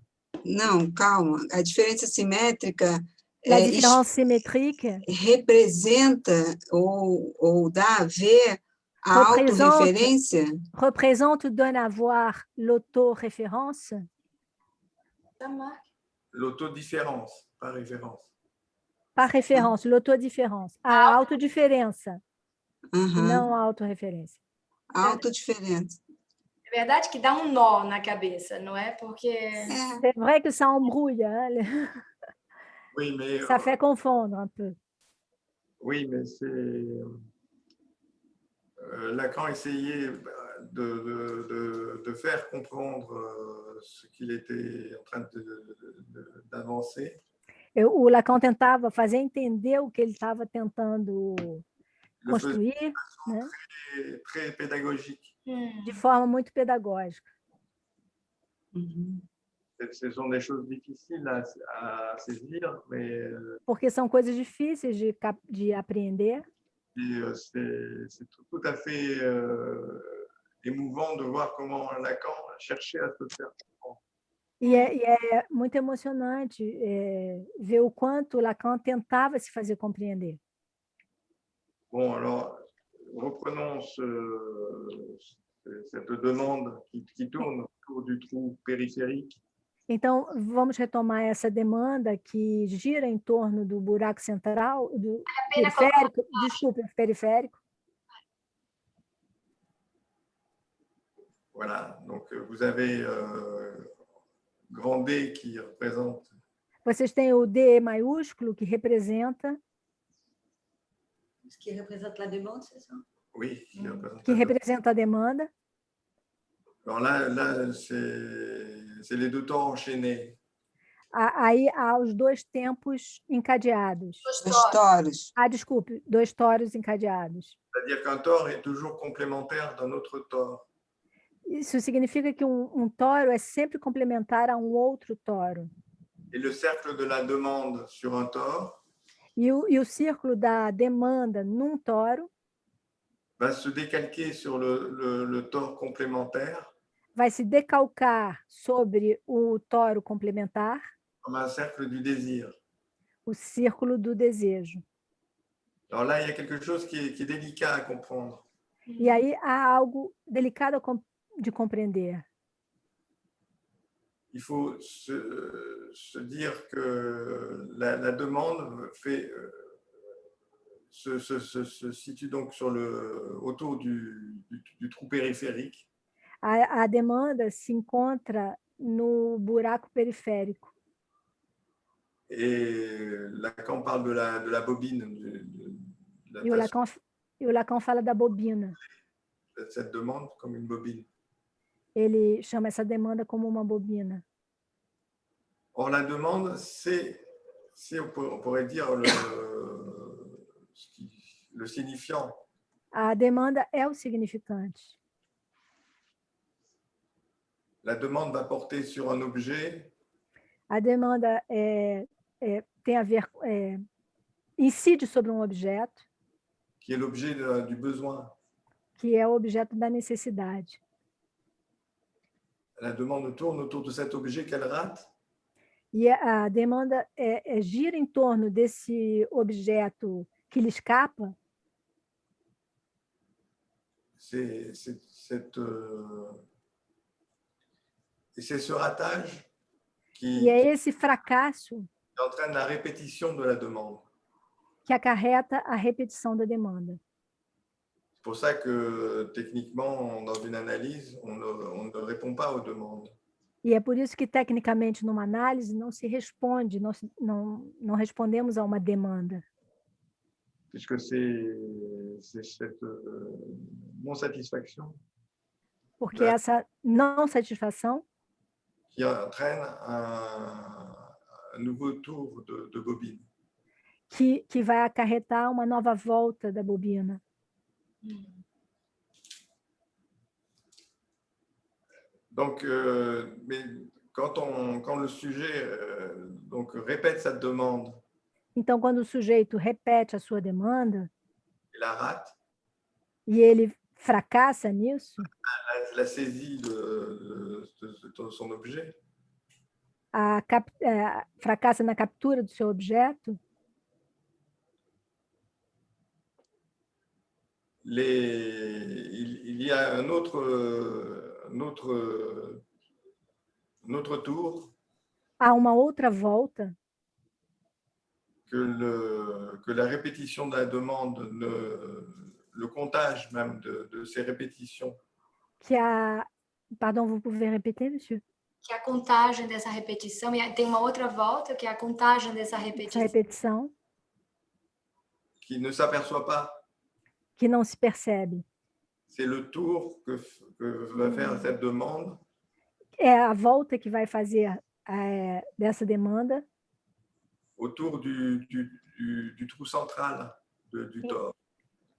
Não, calma. A diferença simétrica... La différence symétrique representa ou dá a ver a autorreferência? Représente ou donne à voir l'autoréférence? L'autodifférence, par référence. Par référence, l'autodifférence. A autodiferença, não a autorreferência. A autodiferença. É verdade que dá um nó na cabeça, não é? Porque... C'est vrai que ça embrouille, hein? Oui, mais, ça fait confondre un peu. Oui, mais c'est... Lacan essayait de faire comprendre ce qu'il était en train d'avancer. O Lacan tentava fazer entender o que ele estava tentando construir, né? Très pédagogique. De forma muito pedagógica. Ce sont des choses difficiles à saisir, mais... Porque são coisas difíceis de apreender. C'est tout à fait émouvant de voir comment Lacan cherchait à se faire comprendre. E é muito emocionante ver o quanto Lacan tentava se fazer compreender. Bon, alors, reprenons cette demande qui tourne autour du trou périphérique. Então, vamos retomar essa demanda que gira em torno do buraco central, do periférico, desculpe, periférico. Voilà, donc vous avez grand D qui représente... Vocês têm o D maiúsculo, que representa... Que representa a demanda, c'est ça? Oui, que representa a demanda. Alors là c'est les deux temps enchaînés. Aí há os dois tempos encadeados. Os toros. Desculpe, dois toros encadeados. C'est-à-dire qu'un tore est toujours complémentaire d'un autre tore. Isso significa que um toro é sempre complementar a um outro toro. Et le cercle de la demande sur un tore E o círculo da demanda num toro va se décalquer sur le tore complémentaire vai se decalcar sobre o toro complementar, comme un cercle du désir. o círculo do desejo. Alors là, il y a quelque chose qui est délicat à comprendre. E aí há algo delicado de compreender. Il faut se dire que la demande se situe donc autour du trou périphérique. A demanda se encontra no buraco periférico. Et Lacan parle de la bobine. E o Lacan fala da bobina. Cette demande comme une bobine. Ele chama essa demanda como uma bobina. Or, la demande, c'est on pourrait dire le signifiant. A demanda é o significante. La demande va porter sur un objet. A demanda tem a ver, incide sobre um objeto. Qui est l'objet du besoin. Que é o objeto da necessidade. La demande tourne autour de cet objet qu'elle rate. E a demanda gira em torno desse objeto que lhe escapa. Et c'est ce ratage qui esse fracasso entraîne la répétition de la demande. Que acarreta a repetição da demanda. C'est pour ça que, techniquement, dans une analyse, on ne répond pas aux demandes. E é por isso que, tecnicamente, numa análise, não se responde, não respondemos a uma demanda. Puisque c'est cette non-satisfaction. Porque essa não satisfação qui entraîne un nouveau tour de bobine. Que vai acarretar uma nova volta da bobina. Donc, mais quand le sujet donc répète sa demande, então, quando o sujeito repete a sua demanda, il la rate, e ele fracassa nisso, la saisie de son objet, fracassa na captura do seu objeto, il y a un autre tour. Há uma outra volta. Que la répétition de la demande, le comptage même de ces répétitions. Pardon, vous pouvez répéter, monsieur? Que a contagem dessa repetição, e tem uma outra volta, que é a contagem dessa repetição. Qui ne s'aperçoit pas. Que não se percebe. C'est le tour que va faire cette demande. É a volta que vai fazer dessa demanda. Autour du trou central du tore.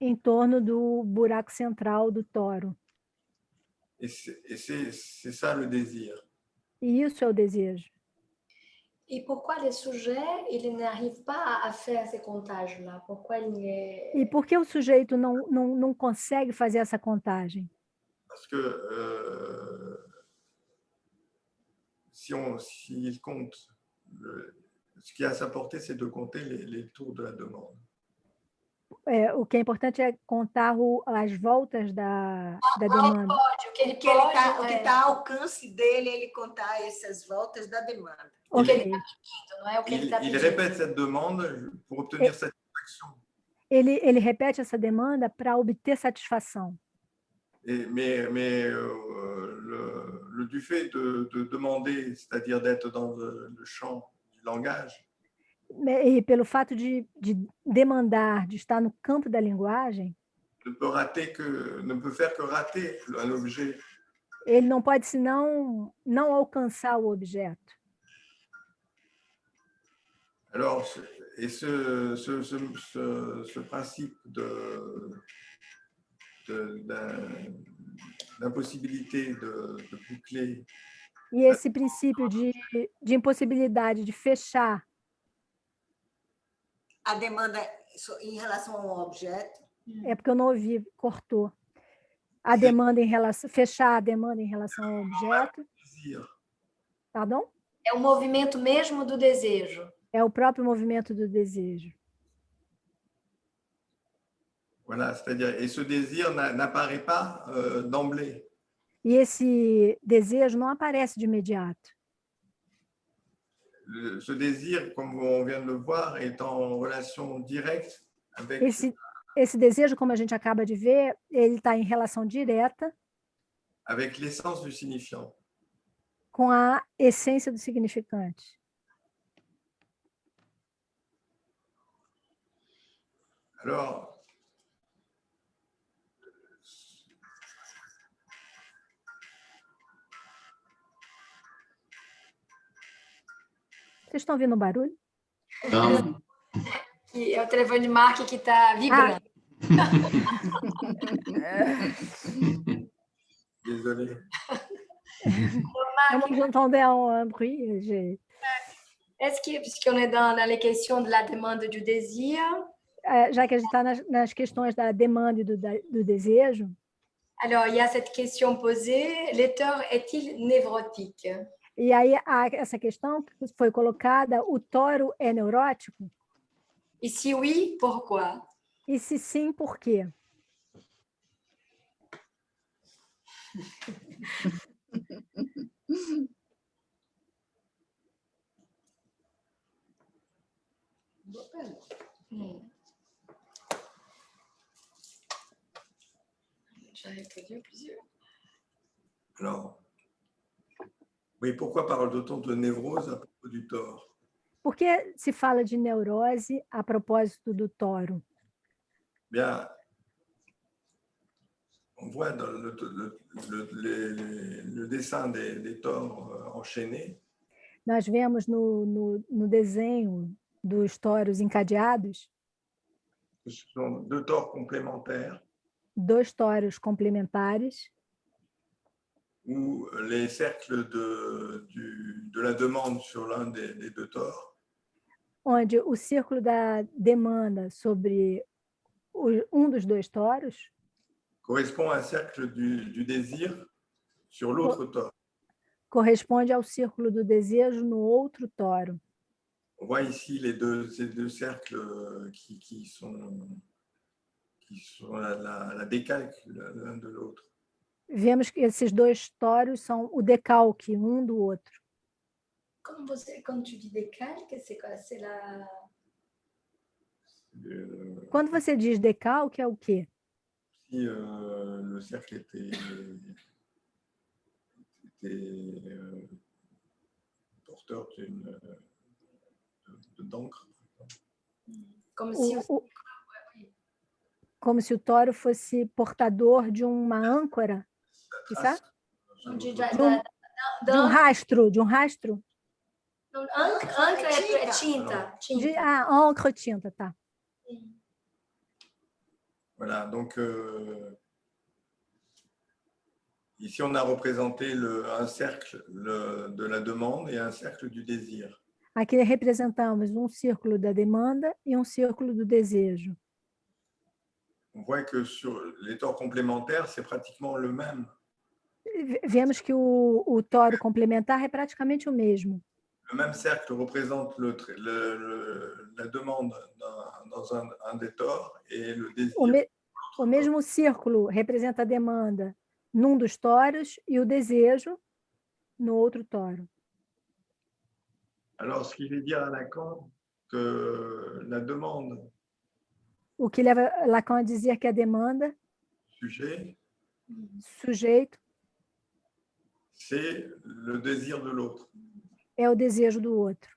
Em torno do buraco central do toro. Et c'est ça le désir. E isso é o desejo. Et pourquoi le sujet il n'arrive pas à faire ces comptages-là? Pourquoi il est... E por que o sujeito não consegue fazer essa contagem? Parce que s'il compte, ce qui a à sa portée, c'est de compter les tours de la demande. O que é importante é contar as voltas da demanda. O que está ao alcance dele, ele contar essas voltas da demanda. O que ele está pedindo, não é o que ele está pedindo. Il répète cette demande pour obtenir satisfaction. Ele repete essa demanda para obter satisfação. Mais du fait de demander, c'est-à-dire d'être dans le champ du langage, e pelo fato de demandar, de estar no campo da linguagem, ne peut faire que rater un objet. ele não pode senão não alcançar o objeto. Alors, et ce principe d'impossibilité de boucler. E esse princípio de impossibilidade de fechar a demanda em relação ao objeto. É porque eu não ouvi, cortou. A demanda em relação, fechar a demanda em relação ao objeto. Pardon? É o movimento mesmo do desejo. É o próprio movimento do desejo. Voilà, c'est-à-dire, et ce désir n'apparaît pas d'emblée. E esse desejo não aparece de imediato. Ce désir, comme on vient de le voir, est en relation directe avec... Esse desejo, como a gente acaba de ver, ele está em relação direta avec l'essence du signifiant. Com a essência do significante. Alors, vocês estão ouvindo um barulho? Não. É o telefone de Mark que está vibrando. Désolé. Vous entendez un bruit? Est-ce que, puisqu'on est dans les questions de la demande du désir... Já que a gente está nas questões da demanda e do desejo... Alors, il y a cette question posée, l'auteur est-il névrotique? E aí, essa questão que foi colocada, o touro é neurótico? E se oui, pourquoi? E se sim, por quê? Já répondu plusieurs. Alors, oui, pourquoi parle-t-on de névrose à propos du tort? Por que se fala de neurose a propósito do toro? Bien, on voit dans le dessin des tores enchaînés. Nós vemos no desenho dos toros encadeados. Ce sont deux tores complémentaires. Dois toros complementares. Où les cercles de la demande sur l'un des deux tores. Onde o círculo da demanda sobre dos dois toros correspond à un cercle du désir sur l'autre tore. Corresponde ao círculo do desejo no outro toro. On voit ici ces deux cercles qui sont la décalque l'un de l'autre. Vemos que esses dois toros são o decalque um do outro. Quando tu dis décalque, c'est quoi? C'est la... Quando você diz decalque, é o quê? Si le cercle était porteur d'encre. Como se o toro fosse portador de uma âncora, de um rastro, Âncora é tinta. Encre, tinta, tá. Voilà, donc ici on a représenté un cercle de la demande et un cercle du désir. Aqui representamos um círculo da demanda e um círculo do desejo. On voit que sur les tores complémentaires, c'est pratiquement le même. Vemos que o toro complementar é praticamente o mesmo. Le même cercle représente la demande dans un des tores et le désir. O mesmo círculo representa a demanda num dos toros e o desejo no outro toro. Alors, ce qui veut dire à Lacan que la demande... O que leva Lacan a dizer que a demanda... Sujeito... C'est le désir de l'autre. É o desejo do outro.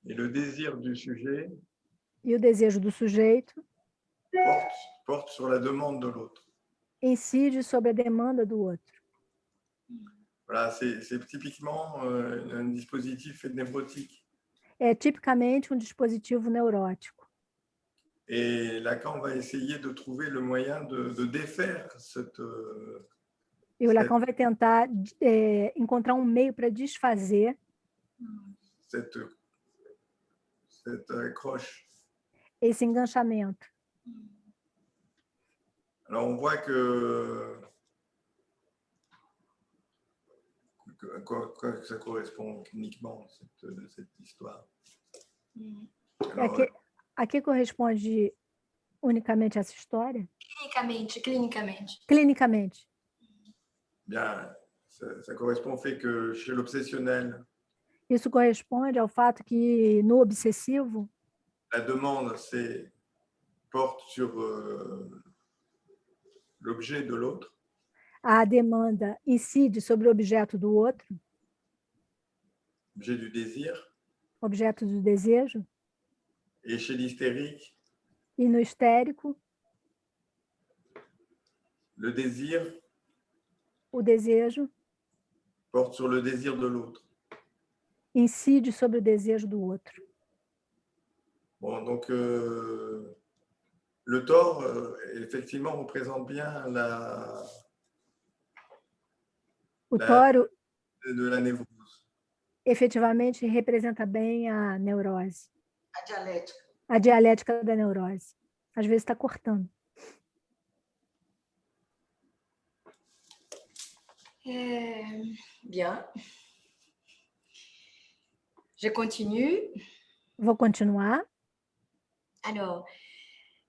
Et le désir du sujet... E o desejo do sujeito... porte sur la demande de l'autre. Incide sobre a demanda do outro. Voilà, c'est typiquement un dispositif névrotique. É tipicamente um dispositivo neurótico. Et Lacan va essayer de trouver le moyen de défaire cette, E o Lacan vai tentar encontrar um meio para desfazer cette accroche. esse enganchamento. Alors, on voit que ça correspond cliniquement, cette histoire. Alors, A que corresponde unicamente essa história? Clinicamente. Clinicamente. bien, ça correspond au fait que chez l'obsessionnel, Isso corresponde ao fato que no obsessivo, la demande porte sur l'objet de l'autre, a demanda incide sobre o objeto do outro, objet du désir, objeto do desejo, et chez l'hystérique, e no histérico, le désir o desejo porte sur le désir de l'autre. incide sobre o desejo do outro. Bon, donc le tort, effectivement, représente bien O toro de la névrose. efetivamente representa bem a neurose, A dialética. a dialética da neurose. Às vezes está cortando. Bien. Je continue. Vou continuar. Alors,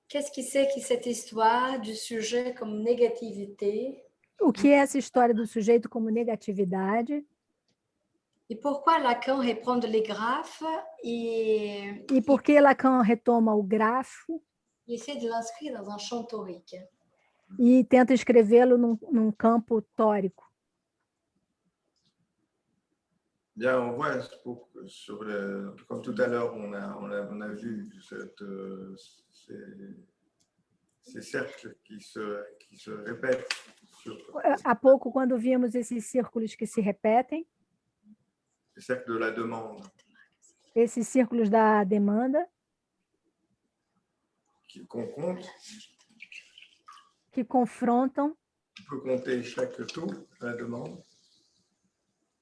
qu'est-ce qui c'est que cette histoire du sujet comme négativité? O que é essa história do sujeito como negatividade? Et pourquoi Lacan reprend les graphes et E por que Lacan retoma o grafo essaie de l'inscrire dans un champ torique? e tenta escrevê-lo num campo tórico? Bien, on voit, comme tout à l'heure, on a vu ces cercles qui se répètent. Há pouco, quando vimos esses círculos que se repetem, Les cercles de la demande, esses círculos da demanda, qu'on compte, que confrontam, on peut compter chaque tour de la demande.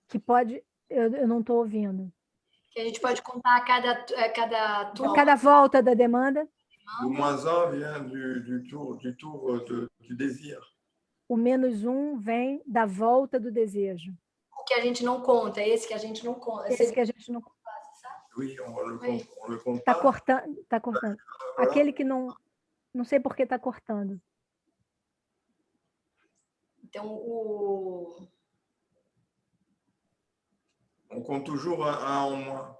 que pode... Eu não estou ouvindo. Que a gente pode contar a cada tour. Cada volta da demanda, Le -1 vient du tour du désir. o -1 vem da volta do desejo. O que a gente não conta, esse que a gente não conta. Esse que a gente não... Oui, on le compte Está pas. cortando, tá cortando. Aquele que não... Não sei por que está cortando. Então, On compte toujours un en moins.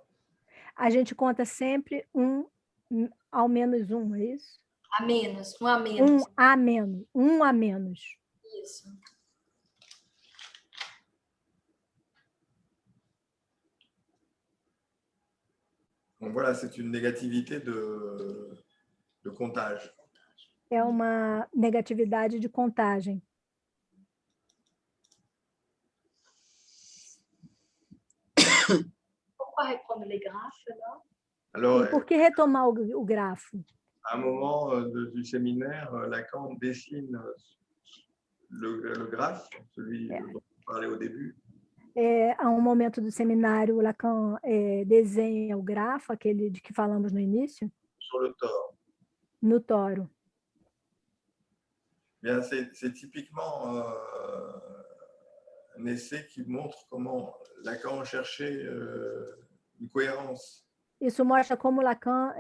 A gente conta sempre ao -1, é isso? a menos, um a menos. Um a menos. Isso. Donc voilà, c'est une négativité de comptage. É uma negatividade de contagem. Pourquoi reprendre les graphes alors? Alors, E por que retomar o grafo? à un moment du séminaire, Lacan dessine le graphe, celui dont on parlait au début. A um momento do seminário, Lacan desenha o grafo, aquele de que falamos no início, Sur le tort. no toro. Bien, c'est typiquement un essai qui montre comment Lacan cherchait une cohérence. Isso mostra como Lacan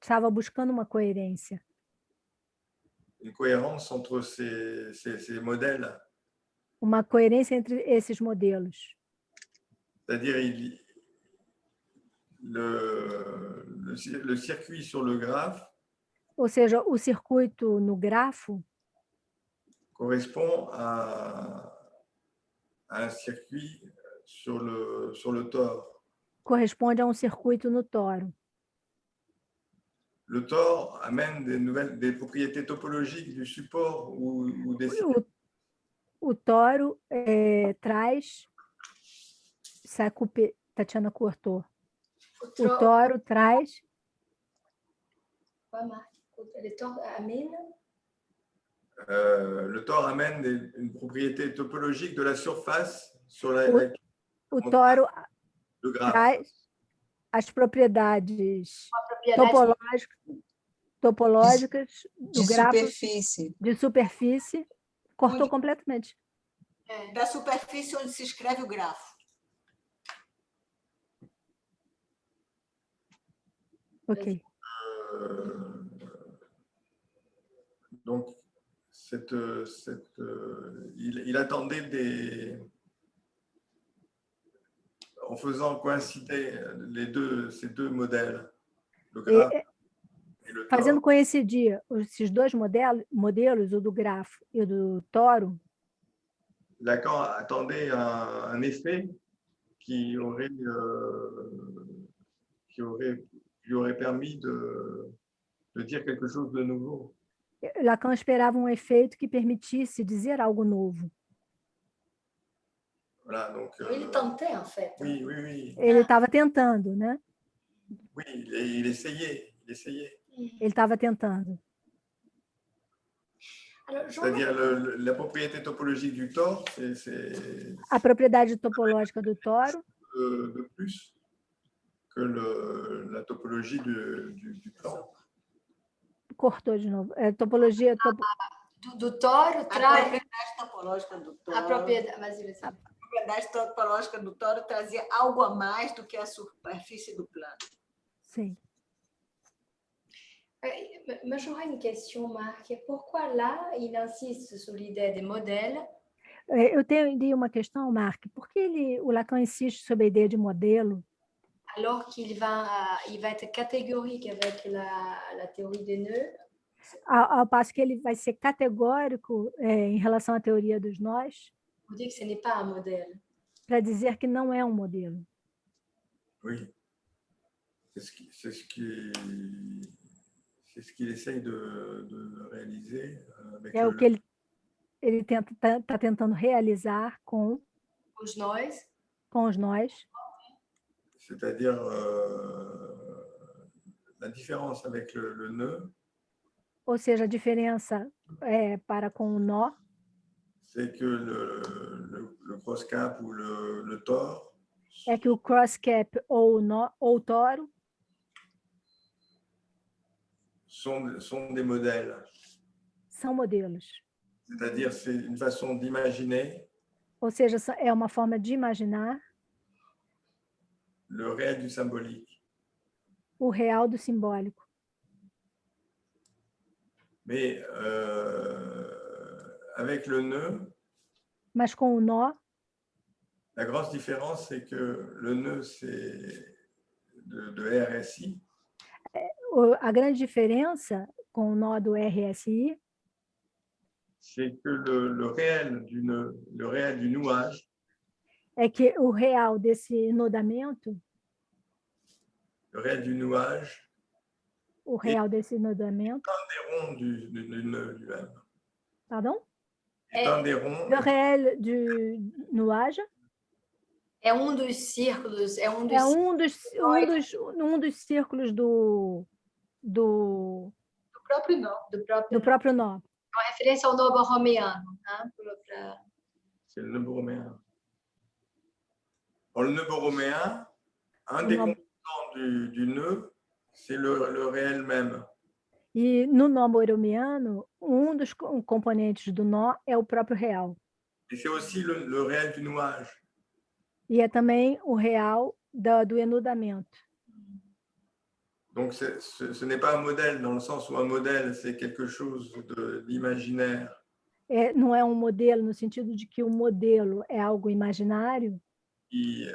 estava buscando uma coerência. Une cohérence entre ces modèles. Uma coerência entre esses modelos. C'est-à-dire, le circuit sur le graphe Ou seja, o circuito no grafo correspond à un circuit sur le tore. corresponde a um circuito no toro. Le tore amène des propriétés topologiques du support ou des... O toro traz... Ça a coupé, Tatiana cortou. O toro traz... Le tort amène une propriété topologique de la surface sur laquelle o toro le graphe. traz as propriedades topológicas do grafo de superfície. Cortou completamente. Da superfície onde se escreve o grafo. Ok. Donc, il attendait en faisant coïncider ces deux modèles, le graphe et le toro. Fazendo coincidir esses dois modelos, o do grafo e o do toro, Lacan attendait un effet qui lui aurait permis de dire quelque chose de nouveau. Lacan esperava um efeito que permitisse dizer algo novo. Voilà, donc, il tentait, en fait. Oui, oui, oui. Ele estava tentando, né? Oui, il essayait. Ele estava tentando. C'est-à-dire la propriété topologique du tore, c'est A propriedade topológica do toro de plus que la topologie du plan. Cortou de novo. Topologia... Do toro traz... A propriedade topológica do toro. A propriedade topológica do toro trazia algo a mais do que a superfície do plano. Sim. Mais j'aurais une question, Marc. Pourquoi là, il insiste sur l'idée des modèles? Eu tenho uma questão, Marc. Por que o Lacan insiste sobre a ideia de modelo? Alors qu'il va être catégorique avec la théorie des nœuds. Ao passo que ele vai ser categórico em relação à teoria dos nós. Pour dire que ce n'est pas un modèle. Para dizer que não é um modelo. Oui. C'est ce qu'il essaye de réaliser avec o que ele está tentando realizar com os nós. Com os nós. C'est-à-dire la différence avec le nœud. Ou seja, a diferença para com o nó. C'est que le cross-cap ou le tore. É que o cross-cap ou o nó ou o toro sont des modèles. São modelos. C'est-à-dire, c'est une façon d'imaginer. Ou seja, é uma forma de imaginar le réel du symbolique. O real do simbólico. Mais avec le nœud, mas com o nó, la grosse différence, c'est que le nœud, c'est de RSI. A grande diferença com o nó do RSI c'est que le réel du nœud, le réel du nouage, é que o real desse nodamento, le réel du nouage, o real desse nodamento, est un des ronds du nœud lui-même. Pardon? Est un des ronds. Le réel du nuage é um dos círculos, um dos círculos do próprio nó. Do próprio nó. É uma referência ao nó borromeano. C'est le nœud borroméen. Le nœud borroméen, un des composants du nœud, c'est le réel même. E no nó borromeano, um dos componentes do nó é o próprio real. Et c'est aussi le réel du nouage. E é também o real do enudamento. Donc, ce n'est pas un modèle dans le sens où un modèle, c'est quelque chose d'imaginaire. Não é um modelo no sentido de que o modelo é algo imaginário. Qui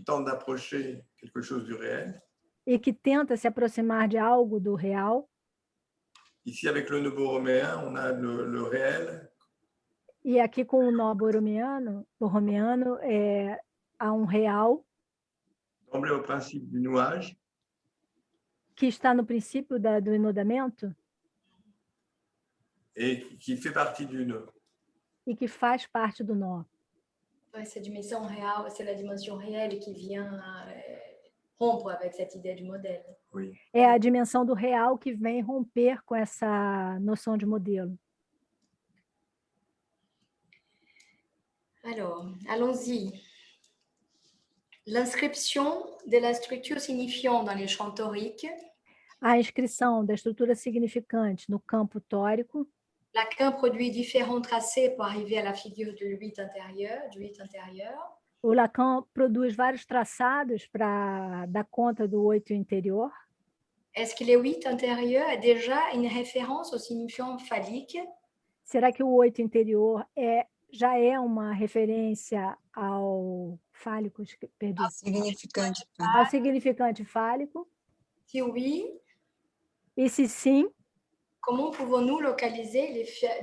tente d'approcher quelque chose du réel. E que tenta se aproximar de algo do real. Ici, avec le nœud borroméen, on a le réel. E aqui com o nó borromeano há um real Semblé au principe du nouage. Que está no princípio do enodamento. et qui fait partie du nœud. E que faz parte do nó. Essa dimensão real, c'est la dimension réelle qui vient rompre avec cette idée du modèle. Oui. É a dimensão do real que vem romper com essa noção de modelo. Alors, allons-y. L'inscription de la structure signifiante dans les champs toriques. A inscrição da estrutura significante no campo tórico. Lacan produit différents tracés pour arriver à la figure du 8 intérieur, O Lacan produz vários traçados para dar conta do 8 interior. Est-ce que le 8 intérieur est déjà une référence au signifiant phallique? Será que o 8 interior já é uma referência ao fálico? Perdi. Ao significante fálico? Si oui, e se sim, comment pouvons-nous localiser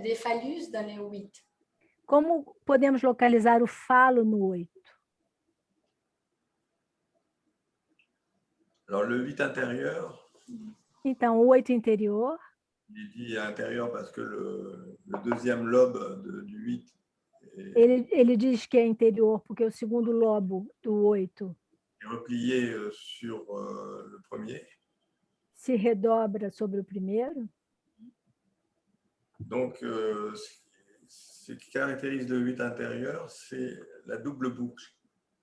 les phallus dans le 8? Como podemos localizar o falo no 8? Alors, le 8 intérieur. Então, o 8 interior. Il dit intérieur parce que le deuxième lobe du 8. Ele diz que é interior porque o segundo lobo do 8 est replié sur le premier. Se redobra sobre o primeiro. Donc, ce qui caractérise le 8 intérieur, c'est la double boucle.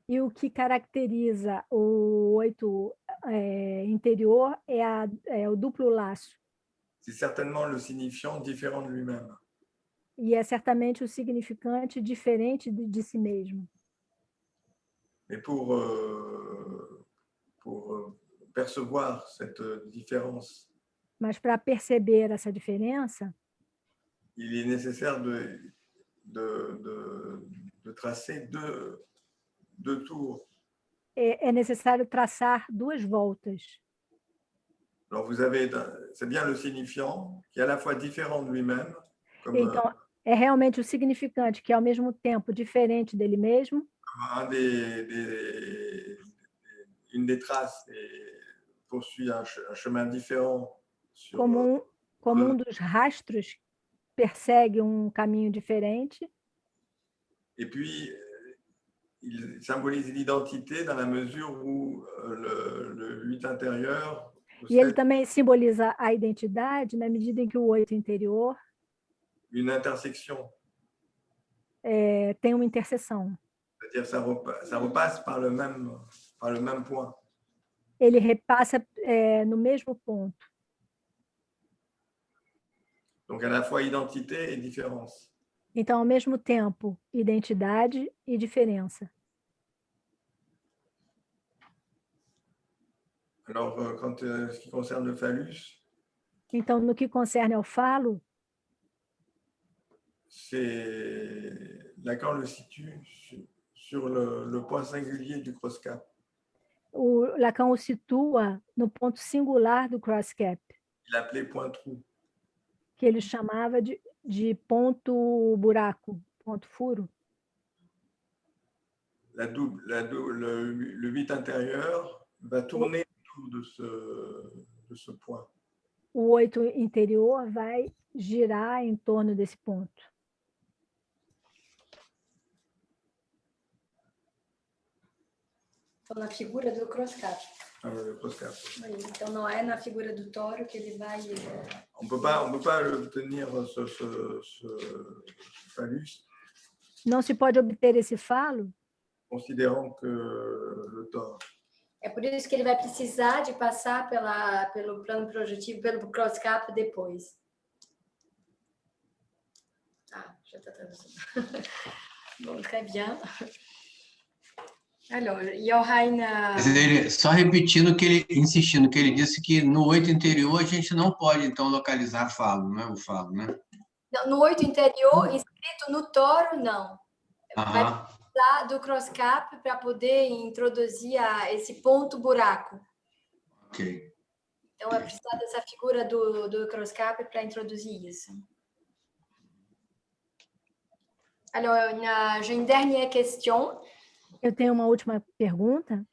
E o que caracteriza o 8 interior é o duplo laço. C'est certainement le signifiant différent de lui-même. E é certamente o significante diferente de si mesmo. Mais pour percevoir cette différence, mas para perceber essa diferença, il est nécessaire de tracer deux tours. É necessário traçar 2 voltas. Alors vous avez, c'est bien le signifiant qui est à la fois différent de lui-même. Então, é realmente o significante que é ao mesmo tempo diferente dele mesmo. Une des traces poursuit un chemin différent. Como dos rastros persegue caminho diferente. Et puis, il symbolise l'identité dans la mesure où le 8 intérieur... E ele também simboliza a identidade na medida em que o 8 interior une intersection. Tem uma interseção. C'est-à-dire ça repasse par le même point. Ele repassa no mesmo ponto. Donc à la fois identité et différence. Então, ao mesmo tempo, identidade e diferença. Alors, quand ce qui concerne le phallus, então, no que concerne ao falo, Lacan le situe sur le point singulier du cross-cap. O Lacan o situa no ponto singular do cross-cap. Il appelait point trou. Que ele chamava de ponto buraco, ponto furo. Le 8 intérieur va tourner autour de ce point. O 8 interior vai girar em torno desse ponto. Então, na figura do cross-cap. Cross-cap. Então, não é na figura do tório que ele vai... On peut pas obtenir ce phallus. Não se pode obter esse falo. Considérant que le tore. É por isso que ele vai precisar de passar pelo plano projetivo, pelo cross-cap depois. Ah, já está traduzindo. Bom, très bien. Alors, Johann... Só repetindo que ele, insistindo, que ele disse que no 8 interior a gente não pode, então, localizar falo, né? O falo, né? Não, no 8 interior, inscrito no toro, não. Vai precisar do cross-cap para poder introduzir esse ponto buraco. Ok. Então, vai precisar dessa figura do cross-cap para introduzir isso. Alors, j'ai une dernière question. Eu tenho uma última pergunta.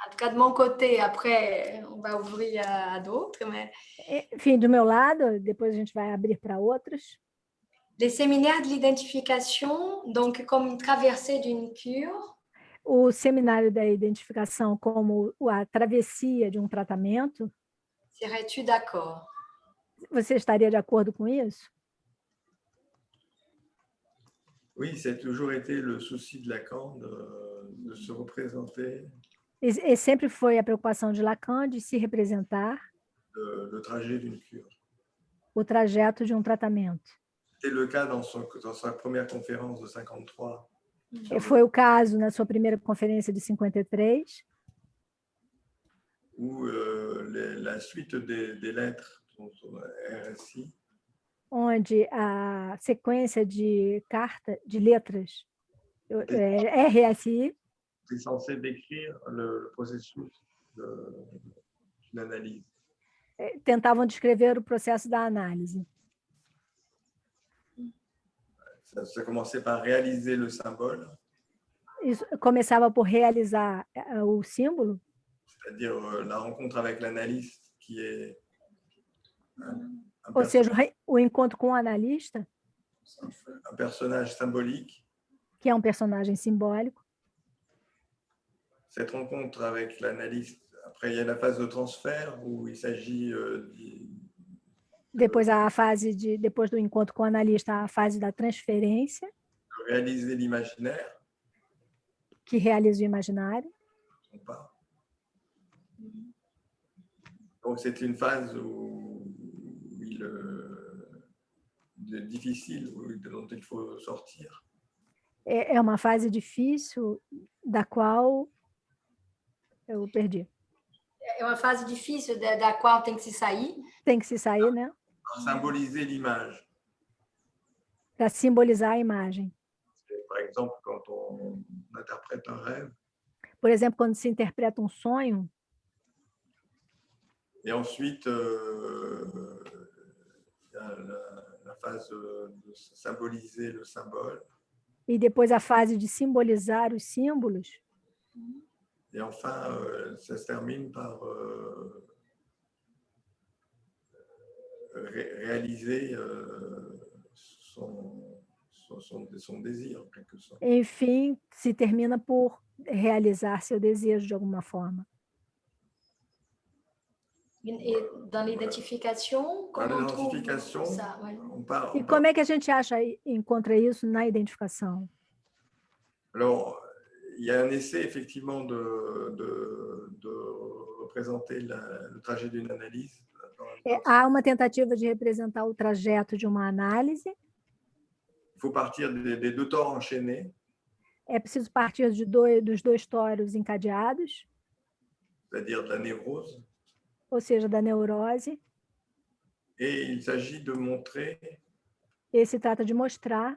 En tout cas, de mon côté, après, on va ouvrir à d'autres. Mais... Enfim, do meu lado, depois a gente vai abrir para outros. Les séminaires de l'identification, donc comme une traversée d'une cure. O seminário da identificação como a travessia de um tratamento. Serais-tu d'accord? Você estaria de acordo com isso? Oui, c'est toujours été le souci de Lacan de se représenter. E sempre foi a preocupação de Lacan de se representar Le trajet d'une cure. o trajeto de um tratamento. C'était le cas dans sa première conférence de 53. Foi o caso na sua primeira conferência de 53, où la suite des lettres sont RSI, onde a sequência de letras RSI c'est censé décrire le processus de l'analyse. Tentavam descrever o processo da análise. Ça commençait par réaliser le symbole. Isso começava por realizar o símbolo, c'est-à-dire la rencontre avec l'analyste qui est ou seja, o encontro com o analista, un personnage symbolique. Que é um personagem simbólico. Cette rencontre avec l'analyste, après il y a la phase de transfert où il s'agit depois depois do encontro com o analista, a fase da transferência, de réaliser l'imaginaire, que realiza o imaginário. Donc c'est une phase difficile dont il faut sortir. É uma fase difícil da qual eu perdi. É uma fase difícil da qual tem que se sair. Tem que se sair, né? Para symboliser l'image. Para simbolizar a imagem. Par exemple, quand on interprète un rêve. Por exemplo, quando se interpreta um sonho. Et ensuite, la phase de symboliser le symbole. E depois a fase de simbolizar os símbolos. Et enfin, ça se termine par réaliser son désir, en quelque sorte. Enfim, se termina por realizar seu desejo de alguma forma. Et dans l'identification, comment on trouve ça? E como é que a gente encontra isso na identificação? Alors, il y a un essai effectivement de représenter le trajet d'une analyse. Há uma tentativa de representar o trajeto de uma análise. Il faut partir des deux tores enchaînés. É preciso partir dos dois toros encadeados. C'est-à-dire de la névrose. Ou seja, da neurose. Et il s'agit de montrer. E se trata de mostrar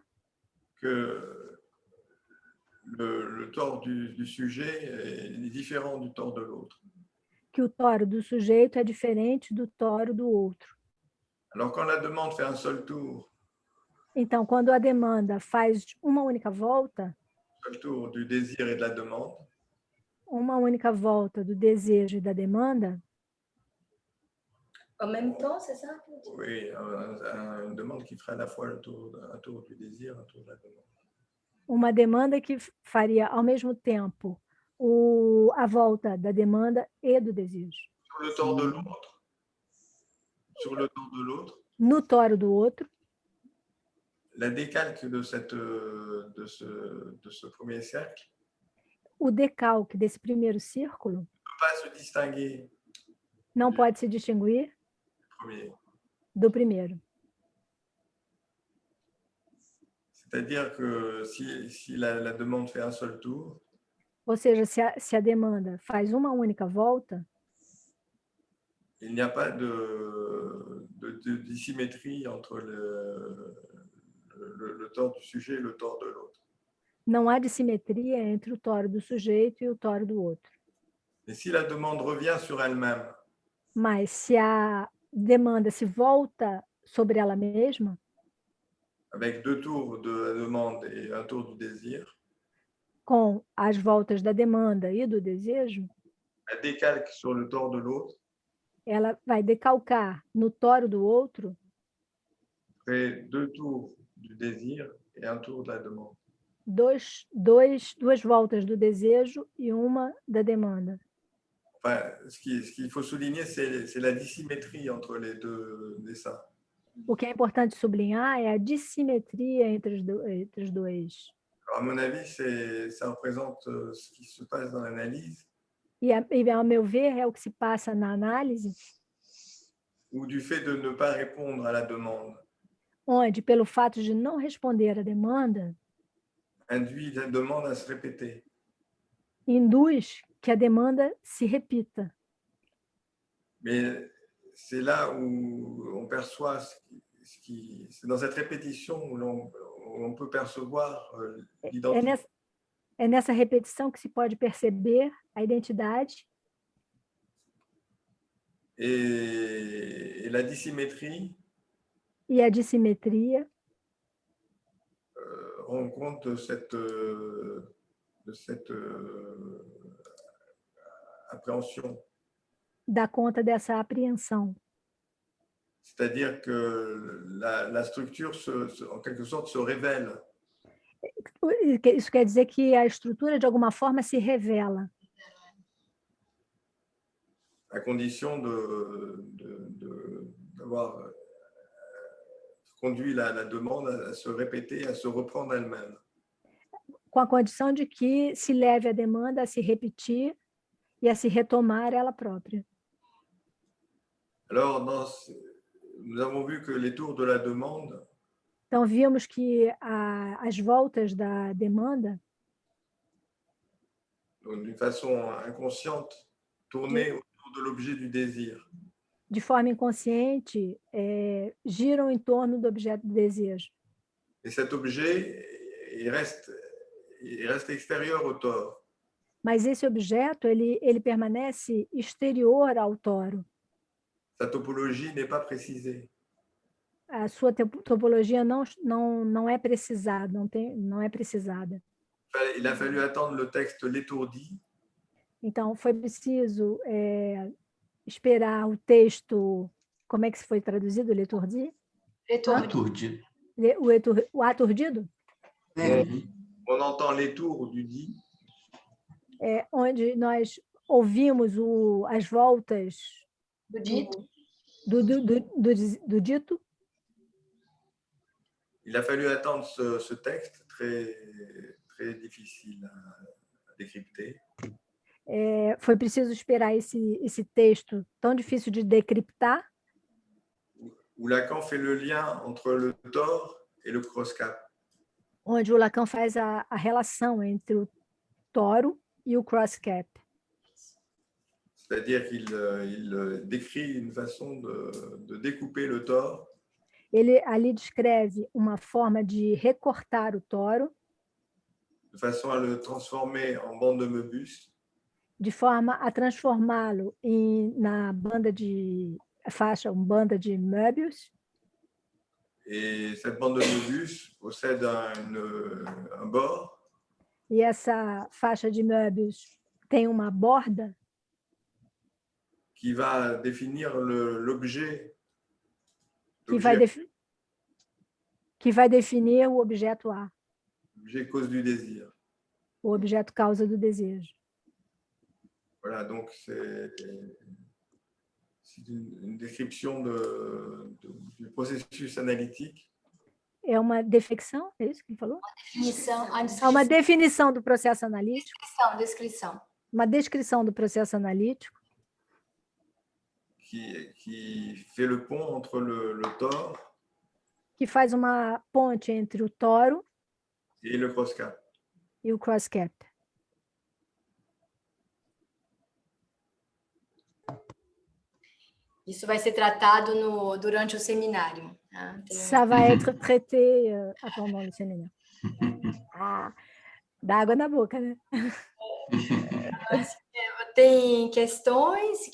que le tort du sujet est différent du tort de l'autre. Que o toro do sujeito é diferente do toro do outro. Alors, quand la demande fait un seul tour. Então, quando a demanda faz uma única volta. Un seul tour du désir et de la demande. Uma única volta do desejo e da demanda. En même temps, c'est ça? Oui, une demande qui ferait à la fois un tour du désir, un tour de la demande. Uma demanda que faria ao mesmo tempo a volta da demanda e do desejo. Sur le tort de l'autre. Sur le tort de l'autre. No toro do outro. La décalque de ce premier cercle. O decalque desse primeiro círculo. Ne peut pas se distinguer. Não pode se distinguir do primeiro. C'est-à-dire que si la demande fait un seul tour. Ou seja, se a demanda faz uma única volta. Il n'y a pas de dissymétrie entre le tort du sujet et le tort de l'autre. Não há dissimetria entre o toro do sujeito e o toro do outro. Et si la demande revient sur elle-même. Mas se a demanda se volta sobre ela mesma. Avec deux tours de la demande et un tour du désir. Com as voltas da demanda e do desejo. Elle décalque sur le tort de l'autre. Ela vai decalcar no toro do outro. Et deux tours du désir et un tour de la demande. Duas voltas do desejo e uma da demanda. Enfin, ce qu'il faut souligner, c'est la dissymétrie entre les deux dessins. O que é importante sublinhar é a dissimetria entre os dois. Alors, à mon avis, ça représente ce qui se passe dans l'analyse. E, ao meu ver, é o que se passa na análise. Ou du fait de ne pas répondre à la demande. Onde, pelo fato de não responder à demanda, induit la demande à se répéter. Induz que a demanda se repita. Mais c'est là où on perçoit c'est dans cette répétition où on peut percevoir l'identité. É nessa repetição que se pode perceber a identidade. Et la dissymétrie. E a dissimetria. Rend compte de cette appréhension. Dá conta dessa apreensão. C'est-à-dire que la structure, en quelque sorte, se révèle. Isso quer dizer que a estrutura, de alguma forma, se revela. À condition d'avoir conduit la demande à se répéter, à se reprendre elle-même. Com a condição de que se leve a demanda a se repetir e a se retomar ela própria. Alors, nous avons vu que les tours de la demande. Então, vimos que as voltas da demanda, d'une façon inconsciente, tournaient autour de l'objet du désir. De forma inconsciente, giram em torno do objeto do desejo. Et cet objet, il reste extérieur au tort. Mas esse objeto, ele permanece exterior ao toro. Sa topologie n'est pas précisée. A sua topologia não é precisada, não é precisada. Il a fallu attendre le texte l'étourdi. Então, foi preciso esperar o texto, como é que foi traduzido, l'étourdi? L'étourdi. O aturdido? On entend les tours du dit. Onde nós ouvimos as voltas do dito. Do dito. Il a fallu attendre ce texte très, très difficile à décrypter. Foi preciso esperar esse texto tão difícil de decriptar. Où Lacan fait le lien entre le tort et le cross-cap. Onde o Lacan faz a relação entre o toro e o cross-cap. C'est-à-dire qu'il décrit une façon de découper le tort. Ele ali descreve uma forma de recortar o toro. De façon à le transformer en bande de Möbius. De forma a transformá-lo na banda de banda de Möbius. Et cette bande de Möbius possède un bord. E essa faixa de Möbius tem uma borda qui va définir l'objet. Que vai definir o objeto A. L'objet cause du désir. O objeto causa do desejo. Voilà, donc c'est une description du processus analytique. É uma defecção, é isso que ele falou? Uma definição do processo analítico. Descrição. Uma descrição do processo analítico. Qui fait le pont entre le tort. Que faz uma ponte entre o toro e le cross-cap. E o cross-cap. Isso vai ser tratado durante o seminário. Ça va être traité pendant le séminaire. Dá água na boca, né? Tem questões?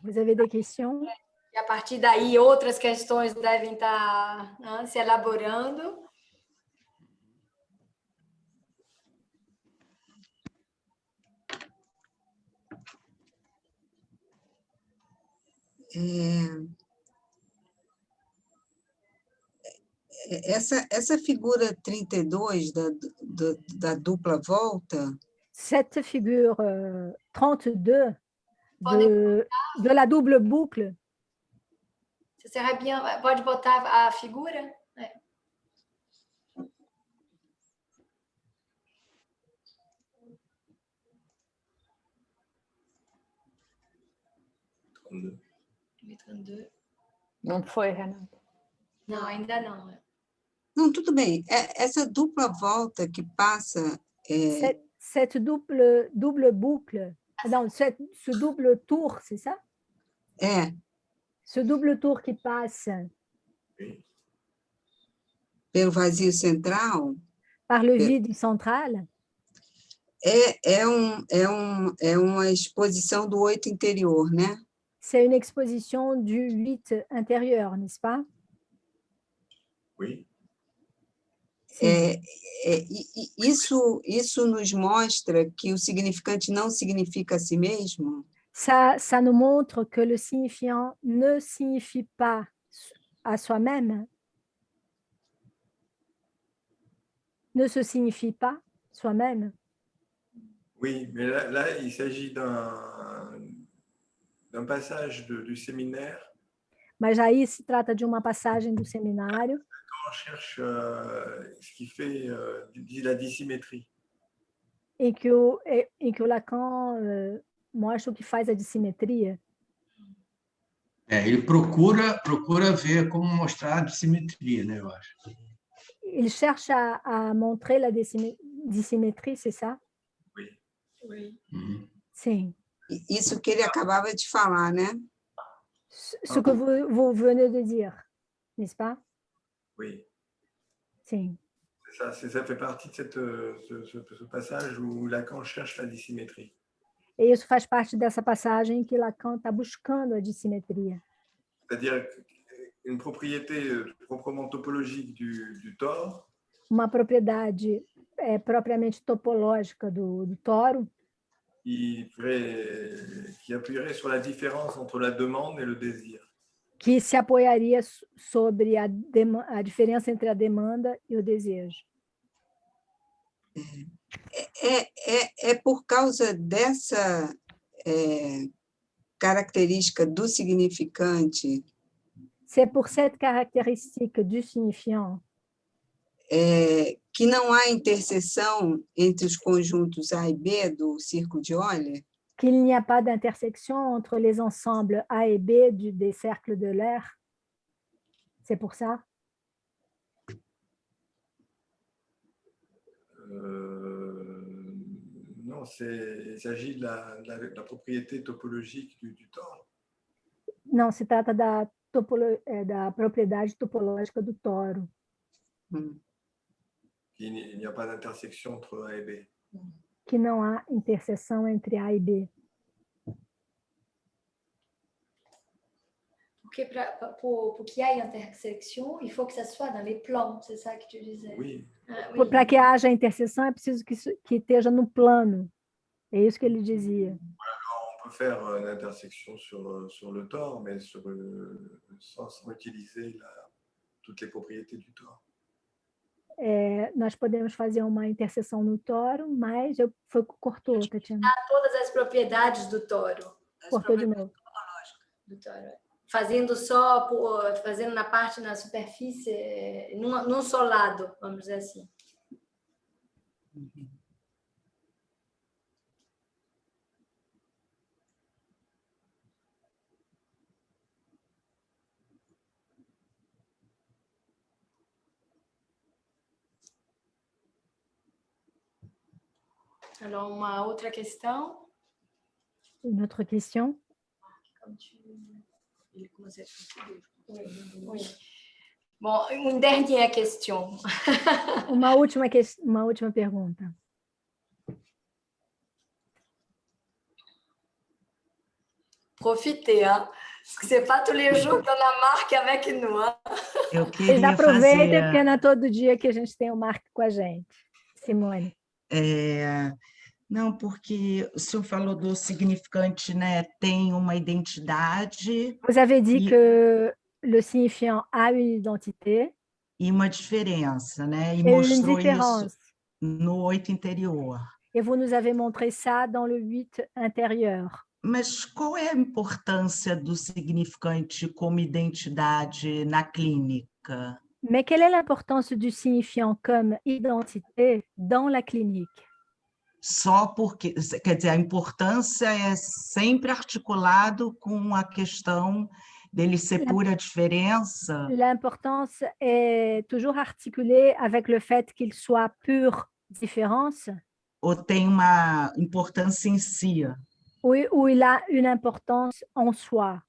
Vous avez des questions? E a partir daí, outras questões devem estar se elaborando. Essa figura 32 da dupla volta, cette figure 32 de la double boucle, Você seria bien, pode botar a figura? É. Não foi, Renata? Não, ainda não. não, tudo bem, essa dupla volta que passa, cette double boucle, non, ce double tour, c'est ça? Ce double tour qui passe pelo vazio central, par le vide central, é uma exposição do 8 interior, né? c'est une exposition du 8 intérieur, n'est-ce pas? Oui. Isso nos mostra que o significante não significa a si mesmo? Ça nous montre que le signifiant ne signifie pas à soi-même, ne se signifie pas soi-même. Oui, mais là il s'agit d'un passage du séminaire. Mas aí se trata de uma passagem do seminário. On cherche ce qui fait la dissymétrie. Em que o Lacan mostra o que faz a dissimetria. Ele procura ver como mostrar a dissimetria, né, eu acho. Il cherche à montrer la dissymétrie, c'est ça? Oui. Oui. Sim. Isso que ele acabava de falar, né? Ce que vous venez de dire, n'est-ce pas? Oui. Sim. Ça fait partie de ce passage où Lacan cherche la dissymétrie. E isso faz parte dessa passagem que Lacan está buscando a dissimetria. C'est-à-dire une propriété proprement topologique du tore. Uma propriedade propriamente topológica do toro. Qui appuierait sur la différence entre la demande et le désir. Que se apoiaria sobre a diferença entre a demanda e o desejo. É por causa dessa característica do significante. C'est pour cette caractéristique du signifiant. Que não há interseção entre os conjuntos A e B do círculo de Euler? Qu'il n'y a pas d'intersection entre les ensembles A et B des cercles de l'air. C'est pour ça? Non, il s'agit de la propriété topologique du tore. Não, se trata da propriedade topológica do toro. Il n'y a pas d'intersection entre A et B. Que não há interseção entre A e B. Pour qu'il y ait intersection, il faut que ça soit dans les plans, c'est ça que tu disais? Oui. Oui. Para que haja interseção, é preciso que esteja no plano. É isso que ele dizia. Alors, on peut faire une intersection sur le tore, mais sans utiliser toutes les propriétés du tore. Nós podemos fazer uma interseção no toro, mas cortou, Tatiana. Todas as propriedades do toro. Cortou de novo. Do toro. Fazendo na superfície, num só lado, vamos dizer assim. Alors, uma outra questão. Une autre question? Oui. Bon, une dernière question. Uma última pergunta. Profitez, hein? Parce que c'est pas tous les jours qu'on a Marc avec nous, hein? Eles aproveitem, porque não é todo dia que a gente tem o Marc com a gente. Simone. Não, porque o senhor falou do significante, né? Tem uma identidade. Vous avez dit que le signifiant a une identité. e uma diferença, né? E et une mostrou isso différence. no 8 interior. Et vous nous avez montré ça dans le 8 intérieur. Mas qual é a importância do significante como identidade na clínica? Mais quelle est l'importance du signifiant comme identité dans la clinique? Só porque, quer dizer, a importância é sempre articulado com a questão dele ser pura diferença. L'importance est toujours articulée avec le fait qu'il soit pure différence, Ou tem uma importância em si? ou il a une importance en soi.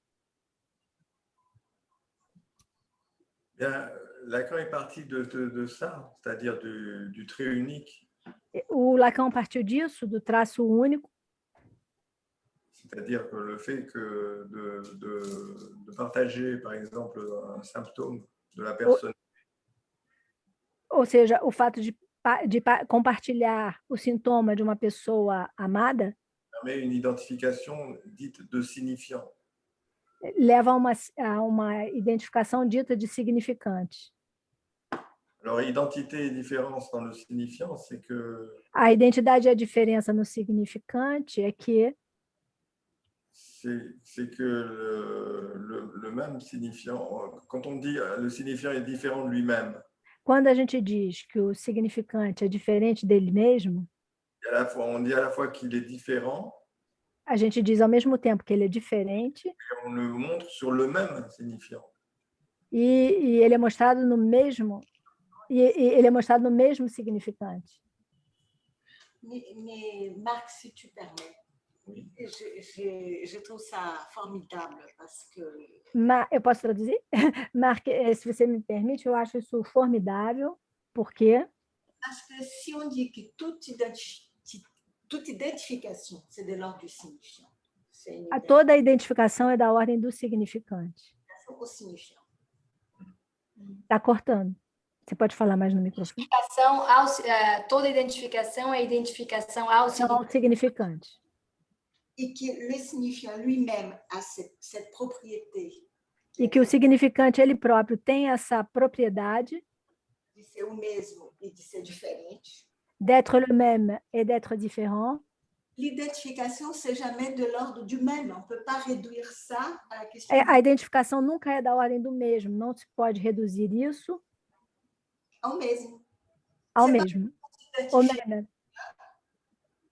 Bien, Lacan est parti de ça, c'est-à-dire du trait unique. O Lacan partiu disso, do traço único, C'est-à-dire que le fait que de partager, par exemple, un symptôme de la personne, ou seja, o fato de compartilhar o sintoma de uma pessoa amada permet une identification dite de signifiant. leva a uma identificação dita de significante. Alors, identité et différence dans le signifiant, c'est que A identidade e a diferença no significante é que le même signifiant, quand on dit le signifiant est différent de lui-même, quando a gente diz que o significante é diferente dele mesmo, on dit à la fois qu'il est différent, a gente diz ao mesmo tempo que ele é diferente et on le montre sur le même signifiant. e ele é mostrado no mesmo ele é mostrado no mesmo significante. Mais Marc, si tu permets, oui. Je trouve ça formidable parce que... Eu posso traduzir? Marc, se você me permite, eu acho isso formidável, porque... Parce que si on dit que toute identification, c'est de l'ordre du signifiant. Toda a identificação é da ordem do significante. Está cortando. Você pode falar mais no microfone? Toda identificação é identificação ao significante. Et que le signifiant lui-même a cette propriété. E que o significante ele próprio tem essa propriedade de ser o mesmo e de ser diferente. D'être le même et d'être différent. L'identification, c'est jamais de l'ordre du même. On ne peut pas réduire ça à la question. A identificação nunca é da ordem do mesmo. Não se pode reduzir isso ao mesmo. Ao mesmo. Au même.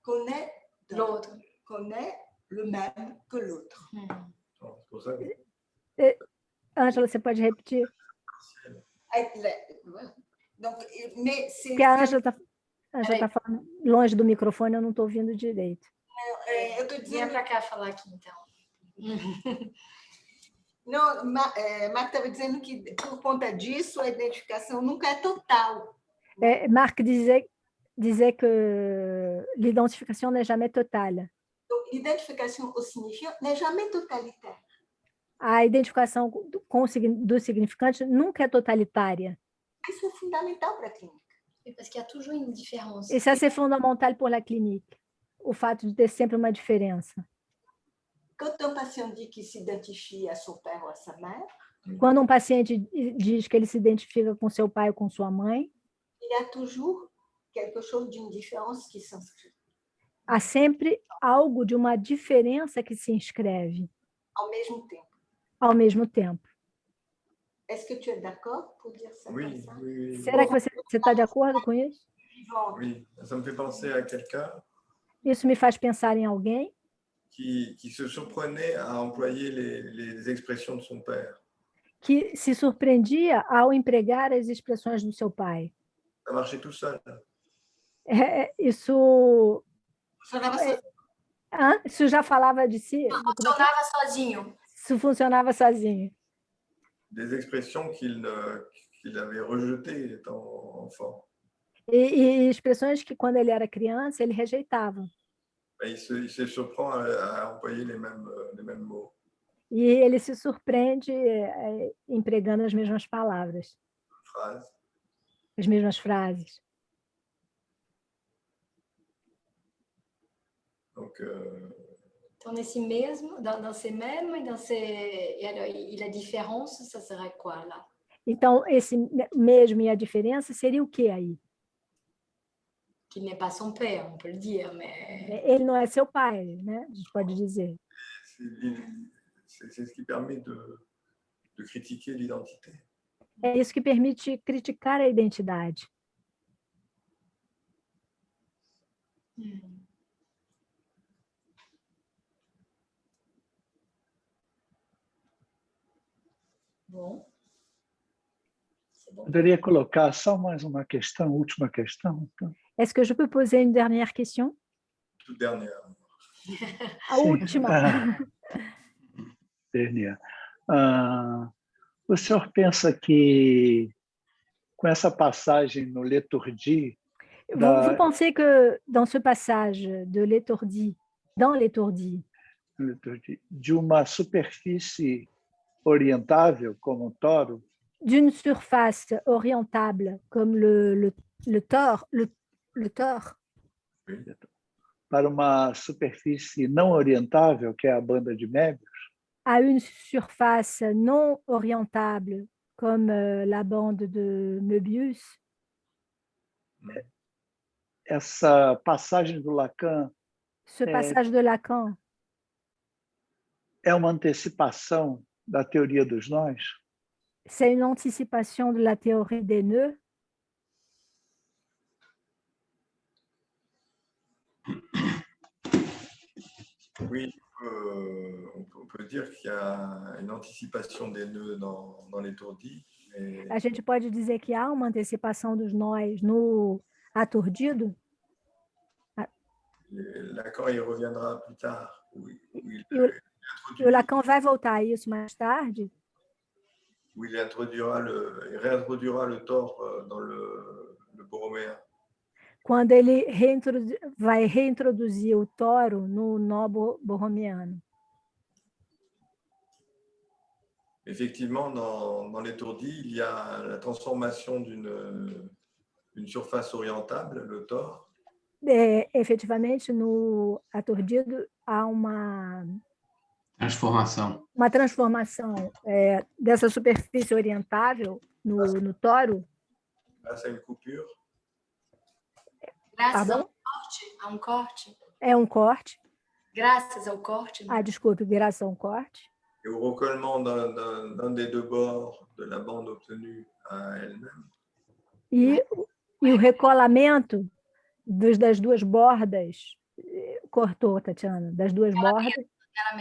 Connaît l'autre. Connaît le même que l'autre. Ângela, você pode repetir? Donc, mais c'est... Porque a Ângela está falando longe do microfone, eu não estou ouvindo direito. Eu estou dizendo... Vem para cá falar aqui, então. Não, Marc estava dizendo que, por conta disso, a identificação nunca é total. Marc disait que l'identification n'est jamais totale. Donc, l'identification au signifiant n'est jamais totalitaire. A identificação do significante nunca é totalitária. Isso é fundamental para a clínica. Parce qu'il y a toujours une différence. Et ça, c'est fondamental pour la clinique, o fato de ter sempre uma diferença. Quand un patient dit qu'il s'identifie à son père ou à sa mère, quando um paciente diz que ele se identifica com seu pai ou com sua mãe, il y a toujours quelque chose d'une différence qui s'inscrit. Há sempre algo de uma diferença que se inscreve. Ao mesmo tempo. Ao mesmo tempo. Est-ce que tu es d'accord pour dire ça? Oui, ça? Oui. Será que você está de acordo com isso? Oui, ça me fait penser à quelqu'un. Isso me faz pensar em alguém qui se surprenait à employer les expressions de son père. Que se surpreendia ao empregar as expressões do seu pai. Ça marchait tout seul. Isso já falava de si? Funcionava sozinho. Isso funcionava sozinho. Des expressions qu'il avait rejetées étant enfant. E expressões que, quando ele era criança, ele rejeitava. Il se surprend à employer les mêmes mots. E ele se surpreende empregando as mesmas palavras. As mesmas frases. Donc, então, nesse mesmo, dans ces mêmes, et la différence, ça serait quoi, là? Então, esse mesmo e a diferença seria o que aí? Qu'il n'est pas son père, on peut le dire, mais... Ele não é seu pai, né? A gente pode dizer. C'est ce qui permet de critiquer l'identité. É isso que permite criticar a identidade. Bom. Poderia colocar só mais uma questão, última questão? Est-ce que je peux poser une dernière question? Toute dernière. A última. Dernière. O senhor pensa que com essa passagem no L'étourdi, Vous pensez que dans ce passage de l'étourdi, dans l'étourdi, de uma superfície orientável como um toro, d'une surface orientable comme le tore, para uma superfície não orientável, que é a banda de Mébius, à une surface non orientable comme la bande de Möbius, essa passagem do Lacan ce passage de Lacan é uma antecipação da teoria dos nós? C'est une anticipation de la théorie des nœuds? Oui, on peut dire qu'il y a une anticipation des nœuds dans l'étourdi. A gente pode dizer que há uma antecipação dos nós no aturdido? Lacan y reviendra plus tard. O Lacan vai voltar a isso mais tarde? Où il réintroduira le tort dans le borroméen. Quando ele vai reintroduzir o toro no nó borromiano. Effectivement, dans l'étourdi, il y a la transformation d'une surface orientable, le tore. Efetivamente, no aturdido, há uma transformação dessa superfície orientável no toro. Grâce à une coupure. Graças a um corte. É um corte. Graças ao corte. Ah, desculpe, graças a um corte. Et au recollement d'un des deux bords de la bande obtenue à elle-même. E o recolamento das duas bordas, cortou, Tatiana, das duas bordas.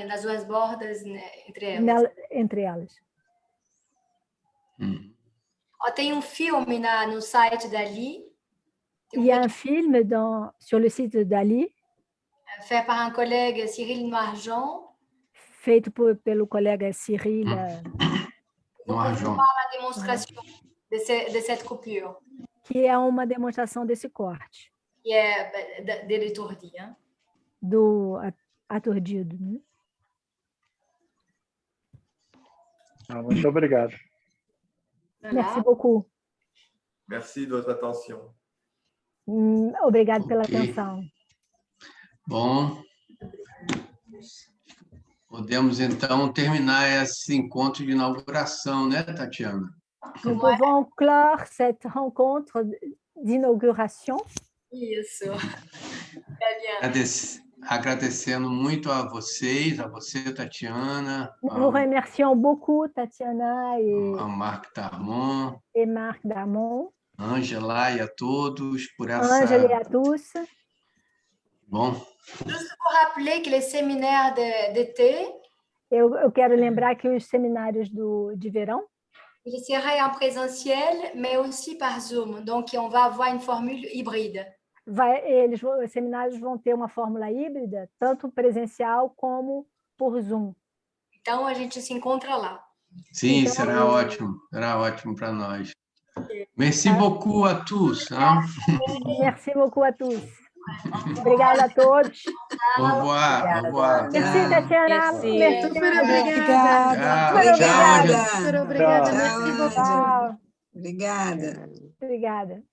Das duas bordas, né, entre elas. Tem um filme no site Dali. Il y a un film sur le site de Dali. Fait par un collègue, Cyril Noirjean. Feito pelo colega Cyril Noirjean. La démonstration de cette coupure. Que é uma demonstração desse corte. Que é de l'étourdi, hein? Do aturdido. Né? Muito obrigado. Merci beaucoup. Merci de votre attention. Obrigado pela atenção. Bom, podemos então terminar esse encontro de inauguração, né, Tatiana? Nous pouvons clore cette rencontre d'inauguration. Isso. Agradecendo muito a vocês, a você, Tatiana. Nous remercions beaucoup Tatiana a Marc Darmon. Et Marc Darmon. Ângela e a todos por essa... Ângela e a tous. Bom. Juste pour rappeler que les séminaires d'été... Eu quero lembrar que os seminários de verão... Ils seraient en présentiel, mais aussi par Zoom. Donc, on va avoir une formule hybride. Os seminários vão ter uma fórmula híbrida, tanto presencial como por Zoom. Então, a gente se encontra lá. Sim, então, será ótimo para nós. Merci beaucoup à tous. Hein? Merci beaucoup à tous. Obrigada a todos. Au revoir. Au revoir. Merci, Tatiana. Merci. Super obrigada. Super obrigada. Obrigada. Obrigada.